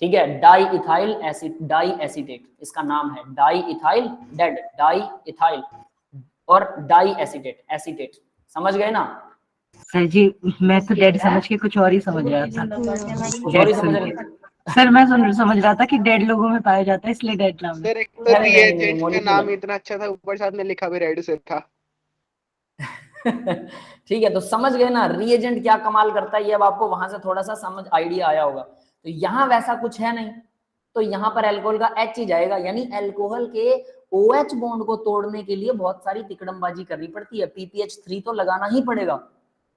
ठीक है। Di ethyl acid, di acetate इसका नाम है, di ethyl dead, di ethyl और डाई एसीटेट, एसीटेट, समझ गए ना सर जी। मैं तो डेड समझ के कुछ और ही समझ रहा था, डेड सुन के। सर मैं समझ रहा था कि डेड लोगों में पाया जाता है इसलिए डेड नाम है। सर एक तो रिएजेंट का नाम इतना अच्छा था, ऊपर साथ में लिखा भी रेड से था। ठीक है, तो समझ गए ना रिएजेंट क्या कमाल करता है, ये अब आपको वहां से थोड़ा सा समझ आइडिया आया होगा। तो यहाँ वैसा कुछ है नहीं, तो यहाँ पर अल्कोहल का H ही जाएगा, यानी अल्कोहल के OH बॉन्ड को तोड़ने के लिए बहुत सारी तिकड़मबाजी करनी पड़ती है। PPH3 तो लगाना ही पड़ेगा,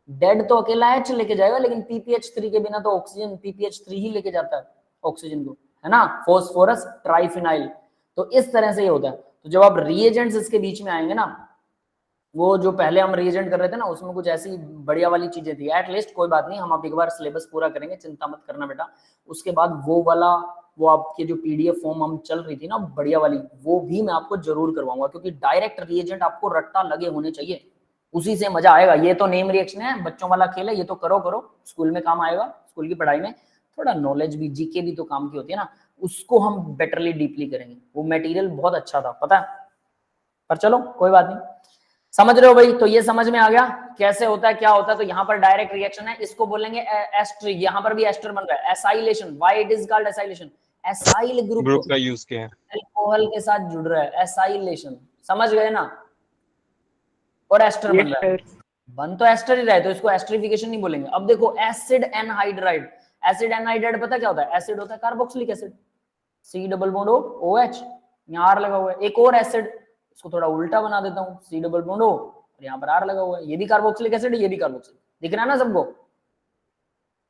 डेड तो अकेला H लेके जाएगा, लेकिन PPH3 के बिना तो ऑक्सीजन PPH3 ही लेके जाता है ऑक्सीजन को, है ना, फॉस्फोरस ट्राइफिनाइल। तो इस तरह से ये होता है। तो जब आप रिएजेंट्स इसके बीच में आएंगे ना, वो जो पहले हम रिएजेंट कर रहे थे ना उसमें कुछ ऐसी बढ़िया वाली चीजें थी, एटलीस्ट कोई बात नहीं, हम आप एक बार सिलेबस पूरा करेंगे, चिंता मत करना बेटा। उसके बाद वो वाला, वो आपके जो PDF फॉर्म हम चल रही थी ना बढ़िया वाली, वो भी मैं आपको जरूर करवाऊंगा, क्योंकि डायरेक्ट रिएजेंट आपको रट्टा लगे होने चाहिए, उसी से मजा आएगा। ये तो नेम रिएक्शन है, बच्चों वाला खेल है, ये तो करो करो, स्कूल में काम आएगा, स्कूल की पढ़ाई में थोड़ा नॉलेज भी, जीके भी तो काम की होती है ना, उसको हम बेटरली डीपली करेंगे। वो मटेरियल बहुत अच्छा था पता है, पर चलो कोई बात नहीं, समझ रहे हो भाई। तो ये समझ में आ गया कैसे होता है, क्या होता है। तो यहाँ पर डायरेक्ट रिएक्शन है, इसको बोलेंगे एस्टर, यहाँ पर भी एस्टर बन रहा है, acylation. Why it is called acylation, acyl group का यूज किया है, अल्कोहल के साथ जुड़ रहा है, एसाइलेशन, समझ गए ना। और एस्टर बन रहा है, बन तो एस्टर ही रहा है, तो इसको एस्टरिफिकेशन नहीं बोलेंगे। अब देखो एसिड एनहाइड्राइड, एसिड एनहाइड्राइड पता क्या होता है, एसिड होता है carboxylic acid, C double bond OH, यहाँ R लगा हुआ है। एक और एसिड, इसको थोड़ा उल्टा बना देता हूँ, C डबल बॉन्ड O और यहाँ पर R लगा हुआ है, ये भी कार्बोक्सिलिक एसिड है, ये भी कार्बोक्सिलिक, दिख रहा है ना सबको।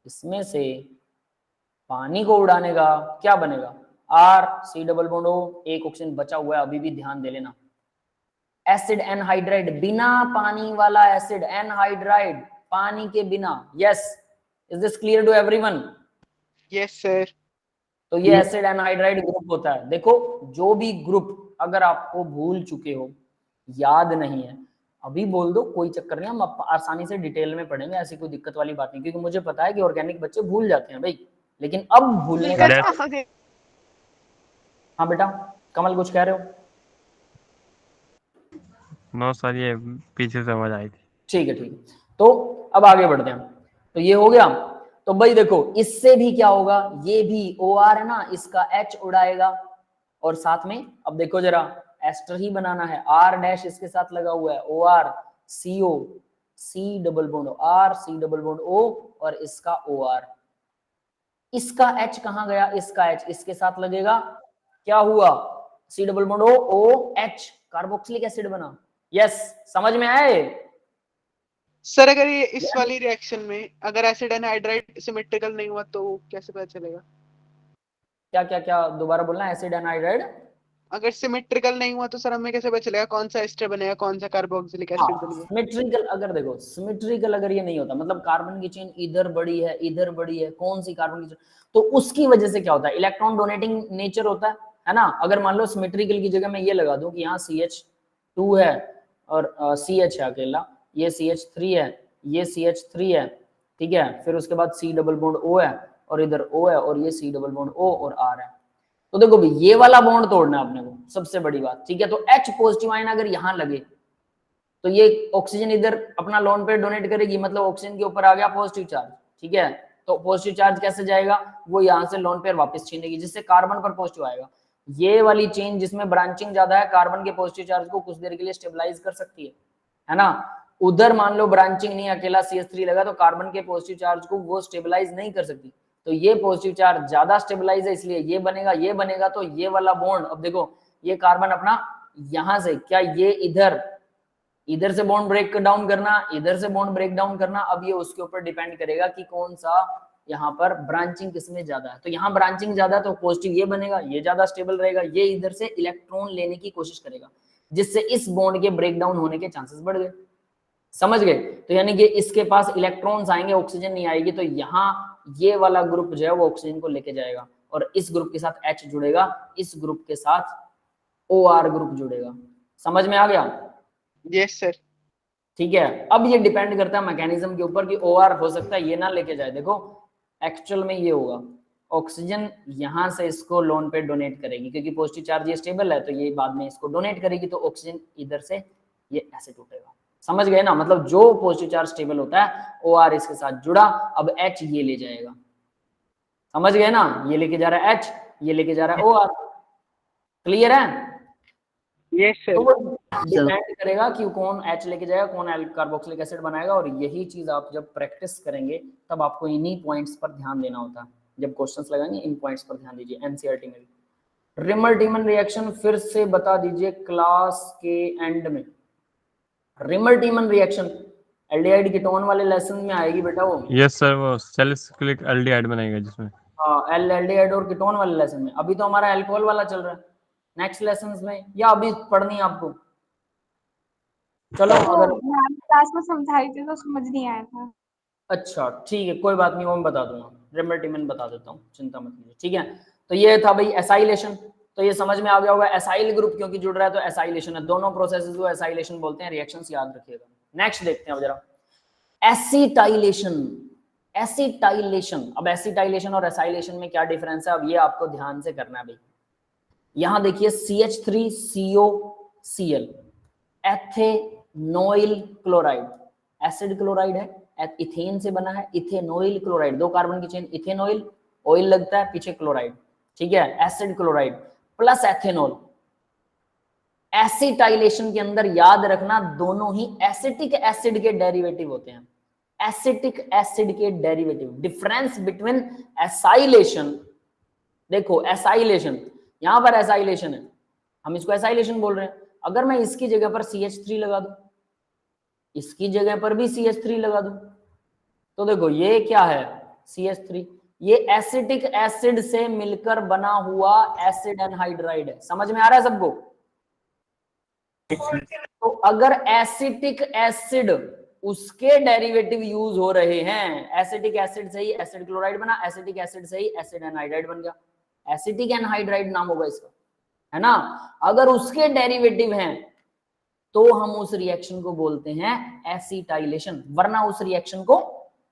इसमें से पानी को उड़ाने का क्या बनेगा, R C double bond O, एक ऑक्सीजन बचा हुआ है, अभी भी ध्यान दे लेना। एसिड एनहाइड्राइड, बिना पानी वाला एसिड, एनहाइड्राइड पानी के बिना। Yes, is this clear to everyone? Yes sir. तो ये एसिड एनहाइड्राइड ग्रुप होता है। देखो जो भी ग्रुप अगर आपको भूल चुके हो, याद नहीं है, अभी बोल दो, कोई चक्कर नहीं, हम आसानी से डिटेल में पढ़ेंगे, ऐसी कोई दिक्कत वाली बात नहीं, क्योंकि मुझे पता है कि ऑर्गेनिक बच्चे भूल जाते हैं भाई, लेकिन अब भूलने का हाँ बेटा कमल कुछ कह रहे हो? नो सर, ये पीछे से आवाज आई थी। ठीक है ठीक है, तो अब आगे बढ़ते हैं। तो ये हो गया। तो भाई देखो इससे भी क्या होगा, ये भी OR है ना, इसका H उड़ाएगा, और साथ में अब देखो जरा एस्टर ही बनाना है, R डैश इसके साथ लगा हुआ है, OR CO C double bond R C double bond O और इसका OR। इसका H कहां गया, इसका H इसके साथ लगेगा, क्या हुआ, C double bond O OH carboxylic acid बना। यस समझ में आए? सर अगर ये इस वाली रिएक्शन में अगर एसिड एनहाइड्राइड सिमेट्रिकल नहीं हुआ तो कैसे पता चलेगा? क्या क्या क्या दोबारा बोलना, एसिड एनहाइड्राइड अगर सिमेट्रिकल नहीं हुआ तो सर हमें कैसे पता चलेगा कौन सा एस्टर बनेगा, कौन सा कार्बोक्सिलिक एसिड बनेगा? सिमेट्रिकल, अगर देखो सिमेट्रिकल अगर ये नहीं होता, मतलब कार्बन की चेन इधर बड़ी है इधर बड़ी है, कौन सी कार्बन की चेन, तो उसकी वजह से क्या होता है, इलेक्ट्रॉन डोनेटिंग नेचर होता है ना। अगर मान लो सिमेट्रिकल की जगह मैं ये लगा दूं कि यहाँ CH2 है और CH है अकेला, ये CH3 है, ये CH3 है, ठीक है, फिर उसके बाद C डबल बॉन्ड O है और इधर O है और ये C डबल बॉन्ड O और R है। तो देखो भाई ये वाला बॉन्ड तोड़ना है अपने को, सबसे बड़ी बात, ठीक है। तो H पॉजिटिव आयन अगर यहाँ लगे तो ये ऑक्सीजन इधर अपना लोन पेयर डोनेट करेगी, मतलब ऑक्सीजन के ऊपर आ गया पॉजिटिव चार्ज, ठीक है। तो पॉजिटिव चार्ज कैसे जाएगा, वो यहाँ से लोन पेयर वापस छीनेगी, जिससे कार्बन पर पॉजिटिव आएगा। ये वाली चेन जिसमें ब्रांचिंग ज्यादा है, कार्बन के पॉजिटिव चार्ज को कुछ देर के लिए स्टेबलाइज कर सकती है ना। उधर मान लो ब्रांचिंग नहीं, अकेला CH3 लगा, तो कार्बन के पॉजिटिव चार्ज को वो स्टेबलाइज नहीं कर सकती, तो ये पॉजिटिव चार्ज ज्यादा स्टेबलाइज है, इसलिए ये बनेगा। तो ये वाला बॉन्ड, अब देखो ये कार्बन अपना यहां से, क्या ये इधर से बॉन्ड ब्रेक डाउन करना, इधर से बॉन्ड ब्रेक डाउन करना, अब ये उसके ऊपर डिपेंड करेगा कि कौन सा यहाँ पर ब्रांचिंग किसमें ज्यादा है। तो यहाँ ब्रांचिंग ज्यादा है तो पॉजिटिव ये बनेगा, ये ज्यादा स्टेबल रहेगा, ये इधर से इलेक्ट्रॉन लेने की कोशिश करेगा, जिससे इस बॉन्ड के ब्रेक डाउन होने के चांसेस बढ़ गए। समझ गए? तो यानी कि इसके पास इलेक्ट्रॉन्स आएंगे, ऑक्सीजन नहीं आएगी, तो यहाँ ये वाला ग्रुप जो है वो ऑक्सीजन को लेके जाएगा और इस ग्रुप के साथ H जुड़ेगा, इस ग्रुप के साथ OR ग्रुप जुड़ेगा। समझ में आ गया? Yes sir. ठीक है, अब ये डिपेंड करता है मैकेनिज्म के ऊपर कि OR हो सकता है ये ना लेके जाए। देखो एक्चुअल में ये होगा, ऑक्सीजन यहां से इसको लोन पे डोनेट करेगी, क्योंकि पॉजिटिव चार्ज ये स्टेबल है, तो ये बाद में इसको डोनेट करेगी, तो ऑक्सीजन इधर से ये ऐसे टूटेगा। समझ गए ना? मतलब जो पॉजिटिव चार्ज स्टेबल होता है, OR इसके साथ जुड़ा, अब H ये ले जाएगा। समझ गए ना? ये लेके जा रहा है H, ये लेके जा रहा है OR। क्लियर है? Yes sir. तो डिपेंड करेगा कि कौन H लेके जाएगा, कौन कार्बोक्सिलिक एसिड बनाएगा, और यही चीज आप जब प्रैक्टिस करेंगे तब आपको इन्हीं पॉइंट्स पर ध्यान देना होता है। जब क्वेश्चंस लगाएंगे इन पॉइंट्स पर ध्यान दीजिए। एनसीईआरटी में रिमर-टीमन रिएक्शन फिर से बता दीजिए क्लास के एंड में। रिमर-टीमन रिएक्शन एल्डिहाइड कीटोन वाले लेसन में आएगी बेटा वो। यस सर, वो सैलिसिलिक एल्डिहाइड बनेगा जिसमें। हाँ, एल्डिहाइड और कीटोन वाले लेसन में। अभी तो हमारा अल्कोहल वाला चल रहा है, नेक्स्ट लेसन्स में, या अभी पढ़नी है आपको? चलो तो अगर क्लास में समझाई थी तो समझ नहीं आया था। अच्छा ठीक है, कोई बात नहीं, वो मैं बता दूंगा, रिमर-टीमन बता देता हूँ, चिंता मत कीजिए। ठीक है, तो ये था भाई एसाइलेशन, तो ये समझ में आ गया होगा। एसाइल ग्रुप क्योंकि जुड़ रहा है तो एसाइलेशन है, दोनों प्रोसेसेस को एसाइलेशन बोलते हैं, रिएक्शंस याद रखिएगा। नेक्स्ट देखते हैं अब जरा एसिटाइलेशन। एसिटाइलेशन, अब एसिटाइलेशन और एसाइलेशन में क्या डिफरेंस है, अब ये आपको ध्यान से करना है भाई। यहां देखिए CH3COCl एथेनॉइल क्लोराइड, एसिड क्लोराइड है, इथेन से बना है, इथेनॉइल क्लोराइड, दो कार्बन की चेन, इथेनॉइल, ऑयल लगता है, पीछे क्लोराइड, ठीक है, acid chloride plus ethanol. Acetylation के अंदर याद रखना दोनों ही एसिटिक एसिड के डेरिवेटिव होते हैं, एसिटिक एसिड के डेरिवेटिव। डिफरेंस बिटवीन एसाइलेशन, देखो एसाइलेशन, यहां पर एसाइलेशन है, हम इसको एसाइलेशन बोल रहे हैं। अगर मैं इसकी जगह पर CH3 लगा दूं, इसकी जगह पर भी CH3 लगा दूं, तो देखो ये क्या है CH3, ये एसिटिक एसिड से मिलकर बना हुआ एसिड एनहाइड्राइड है। समझ में आ रहा है सबको? तो अगर एसिटिक एसिड, उसके डेरिवेटिव यूज हो रहे हैं, एसिटिक एसिड से ही एसिड क्लोराइड बना, एसिटिक एसिड से ही एसिड एनहाइड्राइड बन गया। एसिटिक एनहाइड्राइड नाम होगा इसका, है ना। अगर उसके डेरिवेटिव हैं तो हम उस रिएक्शन को बोलते हैं एसिटाइलेशन, वरना उस रिएक्शन को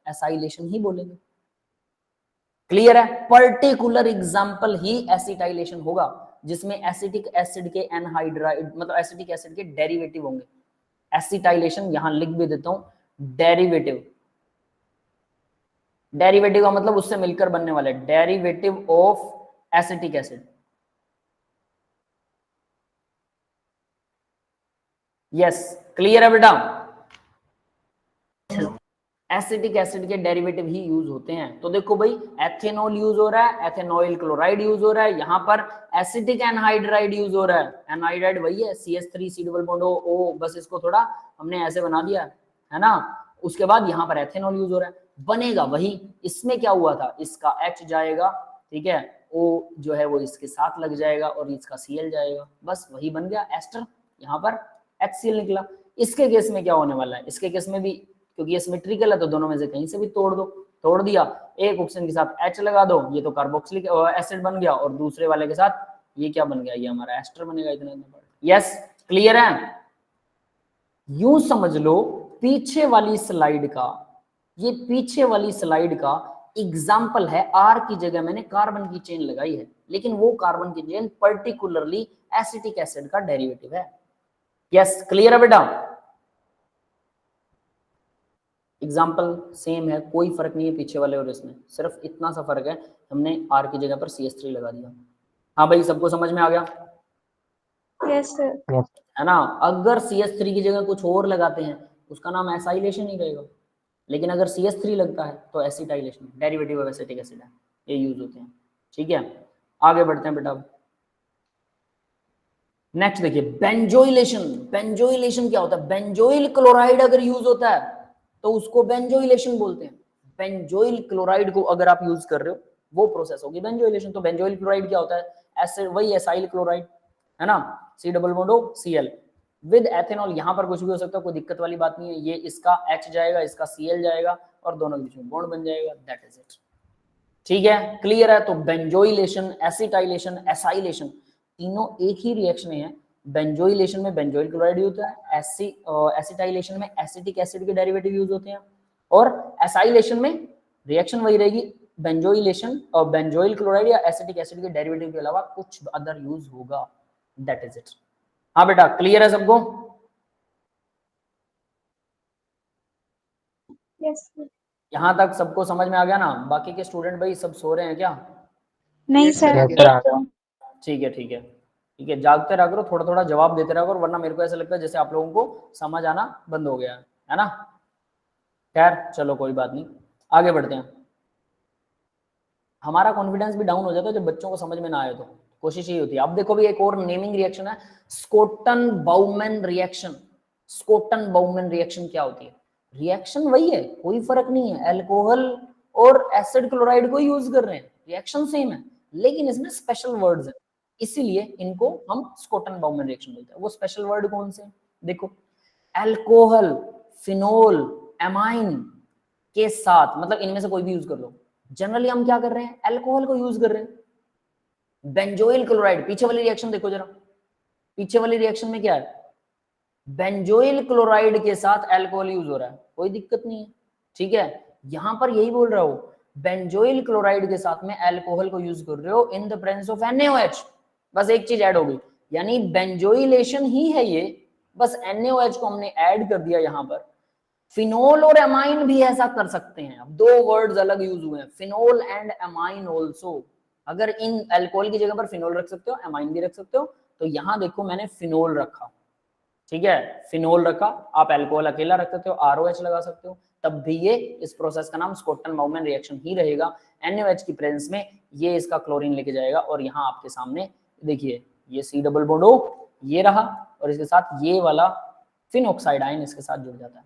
एसाइलेशन ही बोलेंगे। क्लियर है? पर्टिकुलर एग्जांपल ही एसिटाइलेशन होगा जिसमें एसिटिक एसिड के एनहाइड्राइड मतलब एसिटिक एसिड के डेरिवेटिव होंगे। एसिटाइलेशन यहां लिख भी देता हूं, डेरिवेटिव, डेरिवेटिव का मतलब उससे मिलकर बनने वाले, derivative of acetic acid. Yes, clear है बेटा? एसिटिक एसिड के डेरिवेटिव ही यूज होते हैं। तो देखो भाई, एथेनॉल यूज हो रहा है, एथेनॉइल क्लोराइड यूज हो रहा है, यहाँ पर एसिटिक एनहाइड्राइड यूज हो रहा है। एनहाइड्राइड वही है CH3 C double bond O, बस इसको थोड़ा हमने ऐसे बना दिया है ना। उसके बाद यहाँ पर एथेनॉल यूज हो रहा है, बनेगा वही। इसमें क्या हुआ था, इसका H जाएगा, ठीक है, O जो है वो इसके साथ लग जाएगा और इसका Cl जाएगा, बस वही बन गया एस्टर। यहाँ पर HCl निकला। इसके केस में क्या होने वाला है, इसके केस में भी क्योंकि ये सिमेट्रिकल है तो दोनों में से कहीं से भी तोड़ दो, तोड़ दिया, एक ऑक्सीजन के साथ H लगा दो, ये तो कार्बोक्सिलिक एसिड बन गया, और दूसरे वाले के साथ ये क्या बन गया, ये हमारा एस्टर बनेगा। इतना यस, क्लियर है? यूं समझ लो पीछे वाली स्लाइड का, ये पीछे वाली स्लाइड का एग्जाम्पल है। R की जगह मैंने कार्बन की चेन लगाई है, लेकिन वो कार्बन की चेन पर्टिकुलरली एसिटिक एसिड का डेरिवेटिव है। यस, क्लियर है बेटा? एग्जाम्पल सेम है, कोई फर्क नहीं है पीछे वाले और इसमें, सिर्फ इतना सा फर्क है, हमने R की जगह पर CH3 लगा दिया। हाँ भाई, सबको समझ में आ गया? Yes sir. है ना। अगर CH3 की जगह कुछ और लगाते हैं उसका नाम एसाइलेशन ही रहेगा, लेकिन अगर CH3 लगता है तो acetylation, derivative of acetic acid है, ये यूज होते हैं। ठीक है, आगे बढ़ते हैं बेटा। नेक्स्ट देखिए, बेंजोइलेशन। बेंजोइलेशन क्या होता है? बेंजोइल क्लोराइड अगर यूज होता है तो उसको बेंजोइलेशन बोलते हैं। बेंजोइल क्लोराइड को अगर आप यूज कर रहे हो वो प्रोसेस होगी बेंजोइलेशन। तो बेंजोइल क्लोराइड क्या होता है? एसिड, वही एसाइल क्लोराइड, है ना, C double bond O Cl with ethanol. यहाँ पर कुछ भी हो सकता है, कोई दिक्कत वाली बात नहीं है। ये इसका H जाएगा, इसका Cl जाएगा और दोनों के बीच में बॉन्ड बन जाएगा, दैट इज इट। ठीक है, क्लियर है? तो बेंजोइलेशन, एसिटाइलेशन, एसाइलेशन तीनों एक ही रिएक्शन है। बेंजोइलेशन में बेंजोइल क्लोराइड यूज होता है, एसिटाइलेशन में एसिटिक एसिड के डेरिवेटिव यूज होते हैं, और एसाइलेशन में रिएक्शन वही रहेगी, बेंजोइलेशन और बेंजोइल क्लोराइड या एसिटिक एसिड के डेरिवेटिव के अलावा कुछ अदर यूज होगा, दैट इज इट। हाँ बेटा, क्लियर है सबको? Yes sir. यहाँ तक सबको समझ में आ गया ना? बाकी के स्टूडेंट भाई सब सो रहे हैं क्या? नहीं सर, ठीक है, ठीक है, ठीक है, जागते रहा करो, थोड़ा थोड़ा जवाब देते रहा करो, वरना मेरे को ऐसा लगता है जैसे आप लोगों को समझ आना बंद हो गया है ना। खैर चलो कोई बात नहीं, आगे बढ़ते हैं। हमारा कॉन्फिडेंस भी डाउन हो जाता है जब बच्चों को समझ में ना आए, तो कोशिश यही होती है। अब देखो भी एक और नेमिंग रिएक्शन है, स्कोटन बाउमैन रिएक्शन। स्कोटन बाउमैन रिएक्शन क्या होती है? रिएक्शन वही है, कोई फर्क नहीं है, अल्कोहल और एसिड क्लोराइड को यूज कर रहे हैं, रिएक्शन सेम है, लेकिन इसमें स्पेशल वर्ड्स है, इसीलिए इनको हम स्कोटन बाउमैन रिएक्शन बोलते हैं। वो स्पेशल वर्ड कौन से? देखो, अल्कोहल, फिनोल, एमाइन के साथ, मतलब इनमें से कोई भी यूज कर लो। जनरली हम क्या कर रहे हैं? अल्कोहल को यूज कर रहे हैं। बेंजोइल क्लोराइड, पीछे वाली रिएक्शन देखो जरा, पीछे वाली रिएक्शन में क्या है? बेंजोइल क्लोराइड के साथ अल्कोहल यूज हो रहा है, कोई दिक्कत नहीं है। ठीक है, यहां पर यही बोल रहा हूं, बेंजोइल क्लोराइड के साथ में अल्कोहल को यूज कर रहे हो in the presence of NaOH। बस एक चीज ऐड हो गई, यानी बेंजोइलेशन ही है ये, बस NaOH को हमने ऐड कर दिया यहां पर। फिनोल और एमाइन भी ऐसा कर सकते हैं। अब दो वर्ड्स अलग यूज हुए हैं, फिनोल एंड एमाइन ऑल्सो। अगर इन अल्कोहल की जगह पर फिनोल रख सकते हो, एमाइन भी रख सकते हो, तो यहां देखो मैंने फिनोल रखा, ठीक है, फिनोल रखा। आप अल्कोहल अकेला रख सकते हो, ROH लगा सकते हो, तब भी ये इस प्रोसेस का नाम स्कोटन बाउमैन रिएक्शन ही रहेगा। NaOH की प्रेजेंस में ये इसका क्लोरीन लेके जाएगा, और यहाँ आपके सामने देखिए ये C डबल बॉन्ड O ये रहा, और इसके साथ ये वाला फिनॉक्साइड आयन इसके साथ जुड़ जाता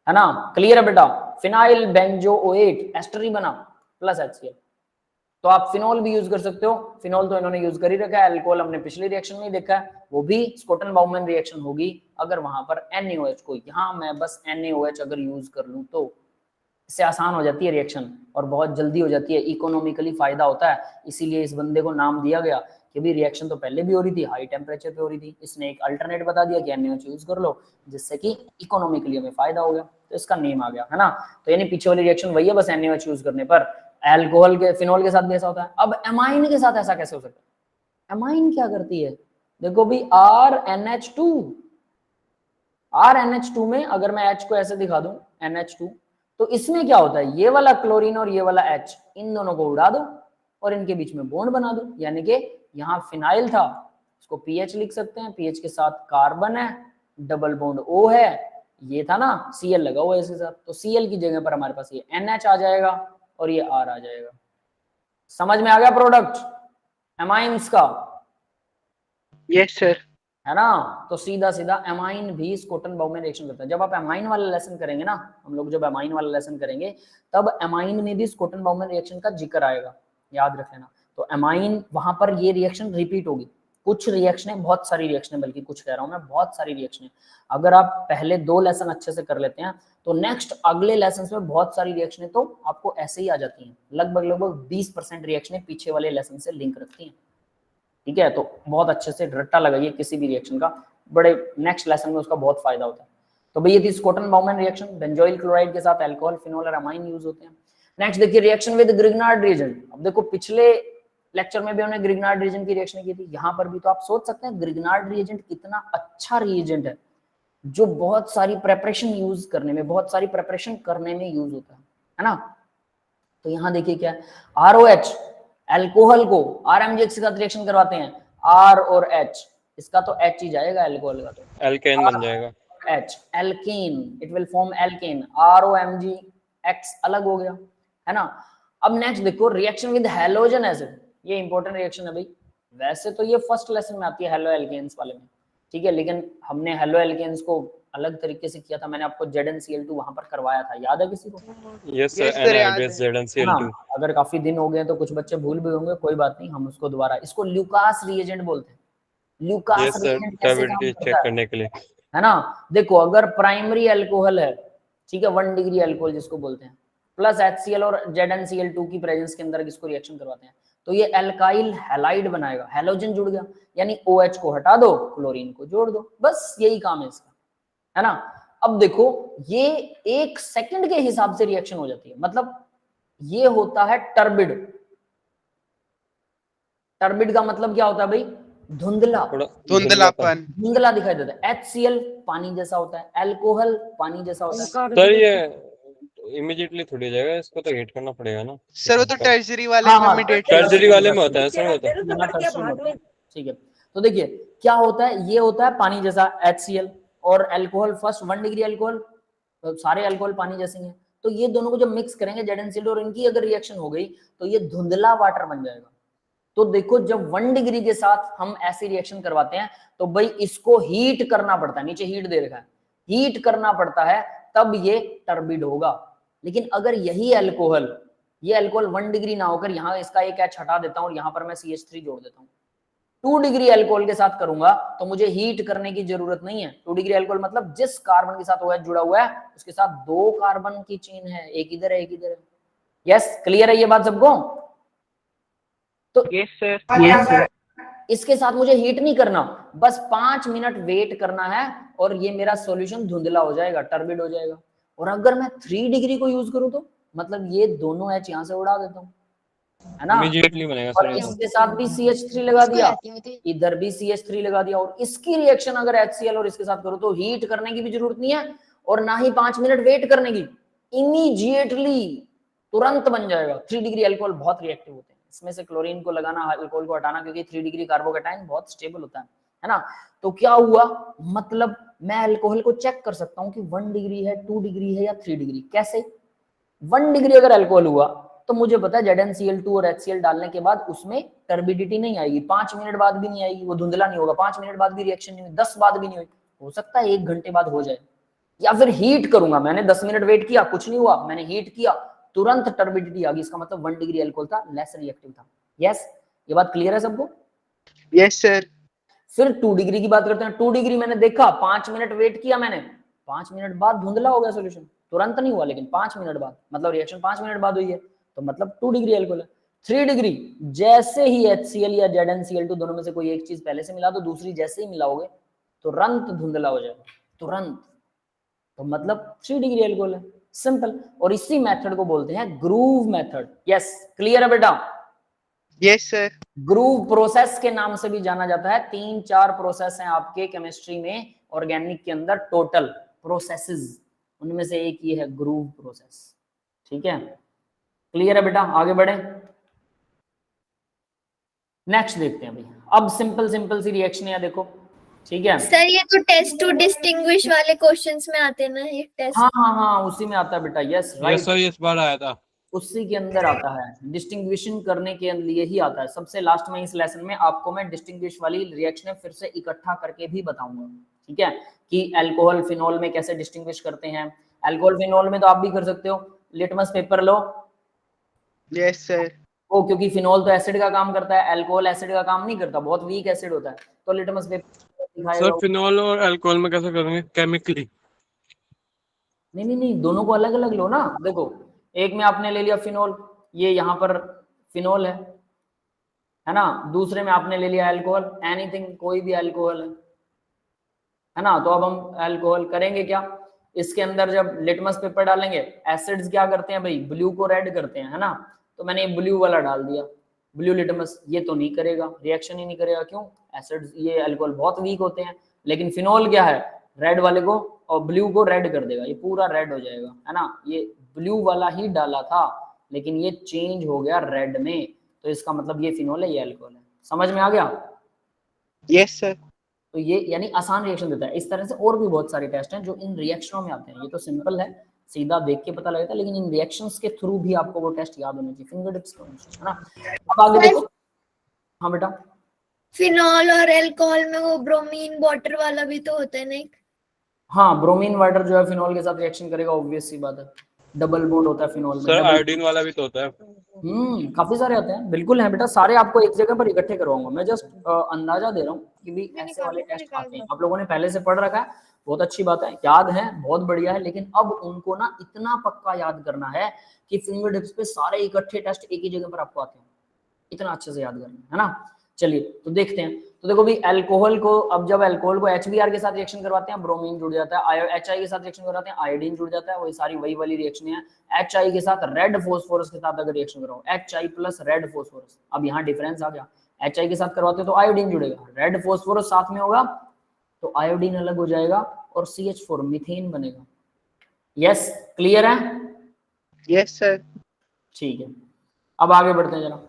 है ना। क्लियर है बेटा? फिनाइल बेंजोएट एस्टर ही बना प्लस HCl। तो आप फिनोल भी यूज कर सकते हो, फिनोल तो इन्होंने यूज कर ही रखा है, अल्कोहल हमने पिछली रिएक्शन में ही देखा है, वो भी स्कोटन बाउमैन रिएक्शन होगी अगर वहां पर NaOH को, यहां मैं बस NaOH अगर यूज कर लूं तो। इससे आसान हो जाती है रिएक्शन और बहुत जल्दी हो जाती है, इकोनॉमिकली फायदा होता है। इसीलिए इस बंदे को नाम दिया गया कि भी रिएक्शन तो पहले भी हो रही थी, हाई टेम्परेचर पे हो रही थी, इसने एक अल्टरनेट बता दिया कि NaOH यूज कर लो, जिससे कि इकोनॉमिकली हमें फायदा हो गया, तो इसका नेम आ गया, है ना। तो यानी पीछे वाली रिएक्शन वही है, बस NaOH यूज करने पर। अल्कोहल के फिनोल के साथ भी ऐसा होता है। अब एमाइन के साथ ऐसा कैसे हो सकता है? एमाइन क्या करती है? देखो भी RNH2 में अगर मैं H को ऐसे दिखा दूं NH2, तो इसमें क्या होता है, ये वाला क्लोरीन और ये वाला H, इन दोनों को उड़ा दो और इनके बीच में बॉन्ड बना दो, यानी कि यहाँ फिनाइल था, इसको PH लिख सकते हैं, PH के साथ कार्बन है, डबल बॉन्ड O है, ये था ना Cl लगा हुआ है इसके साथ, तो Cl की जगह पर हमारे पास ये NH आ जाएगा और ये R आ जाएगा। समझ में आ गया प्रोडक्ट एमाइंस का? Yes sir. है ना। तो सीधा सीधा एमाइन भी स्कॉटन बाउमैन रिएक्शन करता है। जब आप एमाइन वाला लेसन करेंगे ना, हम लोग जब एमाइन वाला लेसन करेंगे तब एमाइन में भी स्कॉटन बाउमैन रिएक्शन का जिक्र आएगा, याद रख लेना। तो एमाइन वहां पर ये रिएक्शन रिपीट होगी, कुछ रिएक्शनें, बहुत सारी रिएक्शनें, बल्कि कुछ कह रहा हूं मैं, बहुत सारी रिएक्शनें। अगर आप पहले 2 लेसन अच्छे से कर लेते हैं तो नेक्स्ट अगले लेसन में बहुत सारी रिएक्शनें तो आपको ऐसे ही आ जाती हैं। लगभग 20% रिएक्शनें पीछे वाले लेसन से लिंक रखती हैं, ठीक है। तो बहुत अच्छे से रट्टा लगाइए किसी भी रिएक्शन का, बड़े नेक्स्ट लेसन में उसका बहुत फायदा होता है। तो भाई ये थी स्कॉटन बाउमैन रिएक्शन, बेंजोइल क्लोराइड के साथ अल्कोहल, फिनोल और अमाइन यूज होते हैं। नेक्स्ट देखिए रिएक्शन विद ग्रिग्नार्ड रिएजेंट। अब देखो पिछले लेक्चर में भी हमने ग्रिग्नार्ड रिएजेंट की रिएक्शन की थी, यहाँ पर भी तो आप सोच सकते हैं ग्रिग्नार्ड रिएजेंट कितना अच्छा रिएजेंट है, जो बहुत सारी प्रेपरेशन यूज करने में, बहुत सारी प्रेपरेशन करने में यूज होता है ना। तो यहाँ देखिए क्या है, ROH अल्कोहल को RMGH के साथ रिएक्शन करवाते हैं, R और H, इसका तो H ही जाएगा, अल्कोहल का तो एल्केन बन जाएगा, H alkane, it will form alkane, ROMgX अलग हो गया, है ना। अब नेक्स्ट देखो रिएक्शन विद हैलोजन एसिड, ये इंपॉर्टेंट रिएक्शन है भाई। वैसे तो ये फर्स्ट लेसन में आती है हेलो एल्केन्स वाले में, ठीक है, लेकिन हमने हेलो एल्केन्स को अलग तरीके से किया था, मैंने आपको ZnCl2 वहां पर करवाया था, याद है किसी को? यस Yes, सर, sir, याद NiOH है। ZnCl2। अगर काफी दिन हो गए तो कुछ बच्चे भूल भी होंगे, कोई बात नहीं, हम उसको दोबारा, इसको ल्यूकास रिएजेंट बोलते हैं। ल्यूकास यस सर, रिएजेंट कैसे काम स्टेबिलिटी करता चेक है, करने के लिए। है ना। देखो अगर प्राइमरी अल्कोहल है, ठीक है, 1 डिग्री अल्कोहल जिसको बोलते हैं, प्लस HCl और ZnCl2 की प्रेजेंस के अंदर इसको रिएक्शन करवाते हैं, तो ये एल्काइल हैलाइड बनाएगा, हैलोजन जुड़ गया, यानी OH को हटा दो, क्लोरीन को जोड़ दो, बस यही काम है इसका, है ना। अब देखो ये 1 सेकंड के हिसाब से रिएक्शन हो जाती है, मतलब ये होता है टर्बिड। टर्बिड का मतलब क्या होता है भाई? धुंधला, धुंधलापन। धुंधला दिखाई देता है। HCl पानी जैसा होता है, अल्कोहल पानी जैसा होता है। सर ये इमीडिएटली थोड़ी हो जाएगा, इसको तो हीट करना पड़ेगा ना। सर वो तो टर्जरी वाले हाँ, में हाँ, इमीडिएटली सर्जरी वाले में होता है सर, होता है। ठीक है, तो देखिए क्या होता है, ये होता है पानी जैसा HCl और अल्कोहल, फर्स्ट 1 डिग्री अल्कोहल, तो सारे अल्कोहल पानी जैसे हैं, तो ये दोनों को जब मिक्स करेंगे ZnCl और इनकी अगर रिएक्शन हो गई तो ये धुंधला वाटर बन जाएगा। तो देखो जब 1 डिग्री के साथ हम ऐसी रिएक्शन करवाते हैं तो भाई इसको हीट करना पड़ता है, नीचे हीट दे रखा है, हीट करना पड़ता है, तब ये टर्बिड होगा। लेकिन अगर यही अल्कोहल, ये अल्कोहल 1 डिग्री ना होकर यहाँ इसका एक H हटा देता हूँ और यहाँ पर मैं CH3 जोड़ देता हूँ, 2 डिग्री अल्कोहल के साथ करूंगा तो मुझे हीट करने की जरूरत नहीं है। 2 डिग्री अल्कोहल मतलब जिस कार्बन के साथ OH जुड़ा हुआ है उसके साथ 2 कार्बन की चेन है, एक इधर है एक इधर है। यस, क्लियर है ये बात सबको? तो यस सर। इसके साथ मुझे हीट नहीं करना, बस 5 मिनट वेट करना है और ये मेरा सॉल्यूशन धुंधला हो जाएगा, टर्बिड हो जाएगा। और अगर मैं 3 डिग्री को यूज करूं तो मतलब ये दोनों H यहां से उड़ा देता हूं, है ना, इमीडिएटली बनेगा और सर। इसके साथ भी CH3 लगा दिया, इधर भी CH3 लगा दिया, और इसकी रिएक्शन अगर HCl और इसके साथ करो तो हीट करने की भी जरूरत नहीं है और ना ही 5 मिनट वेट करने की, इमीडिएटली तुरंत बन जाएगा। 3 डिग्री अल्कोहल बहुत रिएक्टिव होते हैं, इसमें से क्लोरीन को लगाना, अल्कोहल को हटाना, क्योंकि 3 डिग्री कार्बोकेटाइन बहुत स्टेबल होता है ना। तो क्या हुआ, मतलब मैं अल्कोहल को चेक कर सकता हूं कि 1 डिग्री है, 2 डिग्री है या 3 डिग्री। कैसे? 1 डिग्री अगर अल्कोहल हुआ तो मुझे पता है ZnCl2 और HCl डालने के बाद उसमें टर्बिडिटी नहीं आएगी, 5 मिनट बाद भी नहीं आएगी, वो धुंधला नहीं होगा, 5 मिनट बाद भी रिएक्शन नहीं हुई, 10 बाद भी नहीं हुई, हो सकता है 1 घंटे बाद हो जाए। या फिर हीट करूंगा, मैंने 10 मिनट वेट किया, कुछ नहीं हुआ, मैंने हीट किया, तुरंत टर्बिडिटी आ गई, इसका मतलब 1 डिग्री अल्कोहल था, लेस रिएक्टिव था। यस, ये बात क्लियर है सबको? Yes sir. फिर 2 डिग्री की बात करते हैं। 2 डिग्री मैंने देखा, 5 मिनट वेट किया मैंने, 5 मिनट बाद धुंधला हो गया सॉल्यूशन, तुरंत नहीं हुआ लेकिन 5 मिनट बाद, मतलब रिएक्शन 5 मिनट बाद हुई है, तो मतलब 2 डिग्री अल्कोहल है। 3 डिग्री, जैसे ही HCl या ZnCl2 दोनों में से कोई एक चीज पहले से मिला दो, दूसरी जैसे ही मिलाओगे तुरंत धुंधला हो जाएगा, तुरंत, तो मतलब 3 डिग्री अल्कोहल है, सिंपल। और इसी मेथड को बोलते हैं ग्रूव मेथड। यस, क्लियर है बेटा? Yes sir. ग्रूव प्रोसेस के नाम से भी जाना जाता है। 3-4 प्रोसेस हैं आपके केमिस्ट्री में, ऑर्गेनिक के अंदर टोटल प्रोसेसेस, उनमें से एक ये है ग्रूव प्रोसेस। ठीक है, क्लियर है बेटा? आगे बढ़े, नेक्स्ट देखते हैं भाई। अब सिंपल सी रिएक्शन है, देखो, ठीक है सर ये तो टेस्ट टू डिस्टिंग्विश वाले क्वेश्चंस में आते हैं ना ये टेस्ट? हाँ, उसी में आता है बेटा। यस राइट, यस सर, इस बार आया था, उसी के अंदर आता है, डिस्टिंग्विशन करने के लिए ही आता है। सबसे लास्ट में इस लेसन में आपको मैं डिस्टिंग्विश वाली रिएक्शनें फिर से इकट्ठा करके भी बताऊंगा, ठीक है, कि अल्कोहल फिनॉल में कैसे डिस्टिंग्विश करते हैं। अल्कोहल फिनॉल में तो आप भी कर सकते हो, लिटमस पेपर लो। Yes sir. ओ, क्योंकि फिनॉल तो एसिड का काम करता है, अल्कोहल एसिड का काम नहीं करता, बहुत वीक एसिड होता है, तो लिटमस पेपर दिखाएगा। सर फिनॉल और अल्कोहल में कैसे करेंगे केमिकली? नहीं, दोनों को अलग अलग लो ना। देखो, एक में आपने ले लिया फिनॉल, ये यहाँ पर फिनॉल है ना, दूसरे में आपने ले लिया अल्कोहल, एनीथिंग, कोई भी अल्कोहल है ना। तो अब हम अल्कोहल करेंगे क्या, इसके अंदर जब लिटमस पेपर डालेंगे, एसिड्स क्या करते हैं भाई, ब्लू को रेड करते हैं, है ना। तो मैंने ये ब्लू वाला डाल दिया, ब्लू लिटमस, ये तो नहीं करेगा, रिएक्शन ही नहीं करेगा। क्यों? एसिड्स, ये अल्कोहल बहुत वीक होते हैं। लेकिन फिनॉल क्या है, रेड वाले को और ब्लू को रेड कर देगा, ये पूरा रेड हो जाएगा, है ना। ये ब्लू वाला ही डाला था लेकिन ये चेंज हो गया रेड में, तो इसका मतलब ये फिनॉल है, ये अल्कोहल है। समझ में आ गया? Yes sir. तो ये यानी आसान रिएक्शन देता है। इस तरह से और भी बहुत सारे टेस्ट हैं जो इन रिएक्शनों में आते हैं। ये तो सिंपल है, सीधा देख के पता लगता है, लेकिन इन रिएक्शंस के थ्रू भी आपको वो टेस्ट याद होने चाहिए, फिंगर टिप्स है ना। अब आगे देखो। हाँ बेटा, फिनॉल और अल्कोहल में वो ब्रोमीन वाटर वाला भी तो होता है ना एक? हाँ, ब्रोमीन वाटर जो है फिनॉल के साथ रिएक्शन करेगा, ऑब्वियस सी बात है, डबल बॉन्ड होता है फिनॉल में। सर आयोडीन वाला भी तो होता है। काफी सारे आते हैं, बिल्कुल है बेटा, सारे आपको एक जगह पर इकट्ठे करवाऊंगा मैं। जस्ट अंदाजा दे रहा हूँ कि भी ऐसे वाले टेस्ट आते हैं, आप लोगों ने पहले से पढ़ रखा है, बहुत अच्छी बात है, याद है, बहुत बढ़िया है। लेकिन अब उनको ना इतना पक्का याद करना है कि फिंगर टिप्स पे सारे इकट्ठे टेस्ट एक ही जगह पर आपको आते हैं, इतना अच्छे से याद करना है ना। चलिए तो देखते हैं। तो देखो भी अल्कोहल को, अब जब अल्कोहल को HBr के साथ रिएक्शन करवाते हैं, ब्रोमीन जुड़ जाता है, HI के साथ रिएक्शन करवाते हैं, आयोडीन जुड़ जाता है, वही सारी वही वाली रिएक्शन है। HI के साथ रेड फास्फोरस के साथ अगर रिएक्शन कराओ, HI प्लस रेड फास्फोरस, अब यहाँ डिफरेंस आ गया, HI के साथ करवाते हो तो आयोडीन जुड़ेगा, रेड फास्फोरस साथ में होगा तो आयोडीन अलग हो जाएगा और CH4 मीथेन बनेगा। यस, क्लियर है? Yes sir. ठीक है, अब आगे बढ़ते हैं जरा।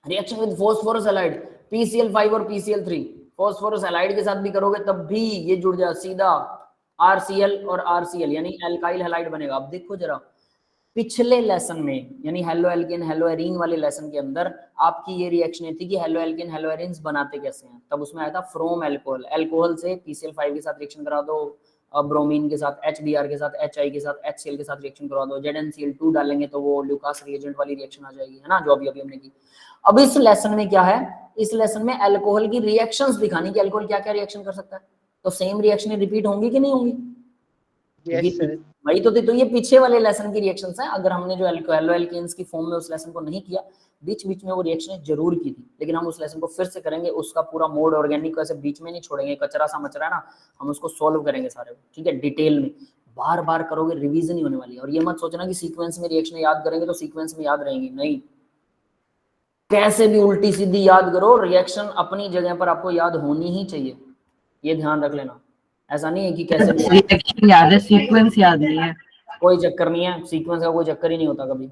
Reaction with phosphorus halide, PCl5 और PCl3, फास्फोरस हैलाइड के साथ भी करोगे तब भी ये जुड़ जाए, सीधा RCl और RCl यानी अल्काइल हैलाइड बनेगा। अब देखो जरा, पिछले लेसन में यानी हेलो एल्केन हेलो एरीन वाले लेसन के अंदर आपकी ये रिएक्शन थी कि हेलो एल्केन हेलो एरीन्स बनाते कैसे हैं, तब उसमें आया था फ्रोम अल्कोहल, अल्कोहल से PCl5 के साथ रिएक्शन करा दो, ब्रोमीन के साथ HBr के साथ, HI के साथ, HCl के साथ रिएक्शन करवा दो, ZnCl2 डालेंगे तो वो ल्यूकास रिएजेंट वाली रिएक्शन आ जाएगी, है ना, जो अभी हमने की। अब इस लेसन में क्या है, इस लेसन में अल्कोहल की रिएक्शंस दिखानी कि अल्कोहल क्या क्या रिएक्शन कर सकता है। तो सेम रिएक्शन रिपीट होंगी कि नहीं होंगी? Yes sir. वही तो ये पीछे वाले लेसन की रिएक्शंस हैं। अगर हमने जो हेलो एल्केन्स की फॉर्म में उस लेसन को नहीं किया, बीच बीच में वो रिएक्शन जरूर की थी, लेकिन हम उस लेसन को फिर से करेंगे, उसका पूरा मोड ऑर्गेनिक को ऐसे बीच में नहीं छोड़ेंगे, कचरा सा मचरा है ना, हम उसको सॉल्व करेंगे सारे, ठीक है, डिटेल में। बार बार करोगे, रिवीजन ही होने वाली है। और ये मत सोचना कि सीक्वेंस में रिएक्शन याद करेंगे तो सीक्वेंस में याद रहेंगी, नहीं, कैसे भी उल्टी सीधी याद करो, रिएक्शन अपनी जगह पर आपको याद होनी ही चाहिए, ये ध्यान रख लेना। ऐसा नहीं है कि कैसे रिएक्शन याद है, सीक्वेंस याद नहीं है, कोई चक्कर नहीं है, सीक्वेंस का कोई चक्कर ही नहीं होता कभी,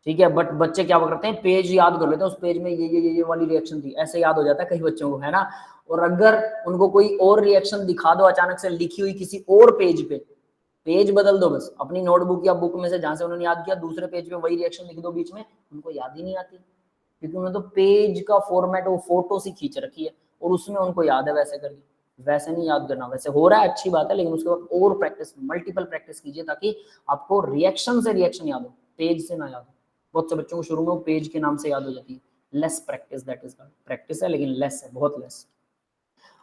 ठीक है। बट बच्चे क्या करते हैं, पेज याद कर लेते हैं, उस पेज में ये वाली रिएक्शन थी, ऐसे याद हो जाता है कई बच्चों को, है ना। और अगर उनको कोई और रिएक्शन दिखा दो अचानक से लिखी हुई किसी और पेज पे, पेज बदल दो बस, अपनी नोटबुक या बुक में से जहां से उन्होंने याद किया दूसरे पेज पे वही रिएक्शन लिख दो बीच में, उनको याद ही नहीं आती, क्योंकि उन्होंने तो पेज का फॉर्मेट वो फोटो सी खींच रखी है और उसमें उनको याद है वैसे करके। वैसे नहीं याद करना, वैसे हो रहा है अच्छी बात है, लेकिन उसके बाद और प्रैक्टिस, मल्टीपल प्रैक्टिस कीजिए ताकि आपको रिएक्शन से रिएक्शन याद हो, पेज से ना याद हो। बहुत से बच्चों को शुरू में वो पेज के नाम से याद हो जाती है, less practice, that is practice है लेकिन लेस है, बहुत लेस।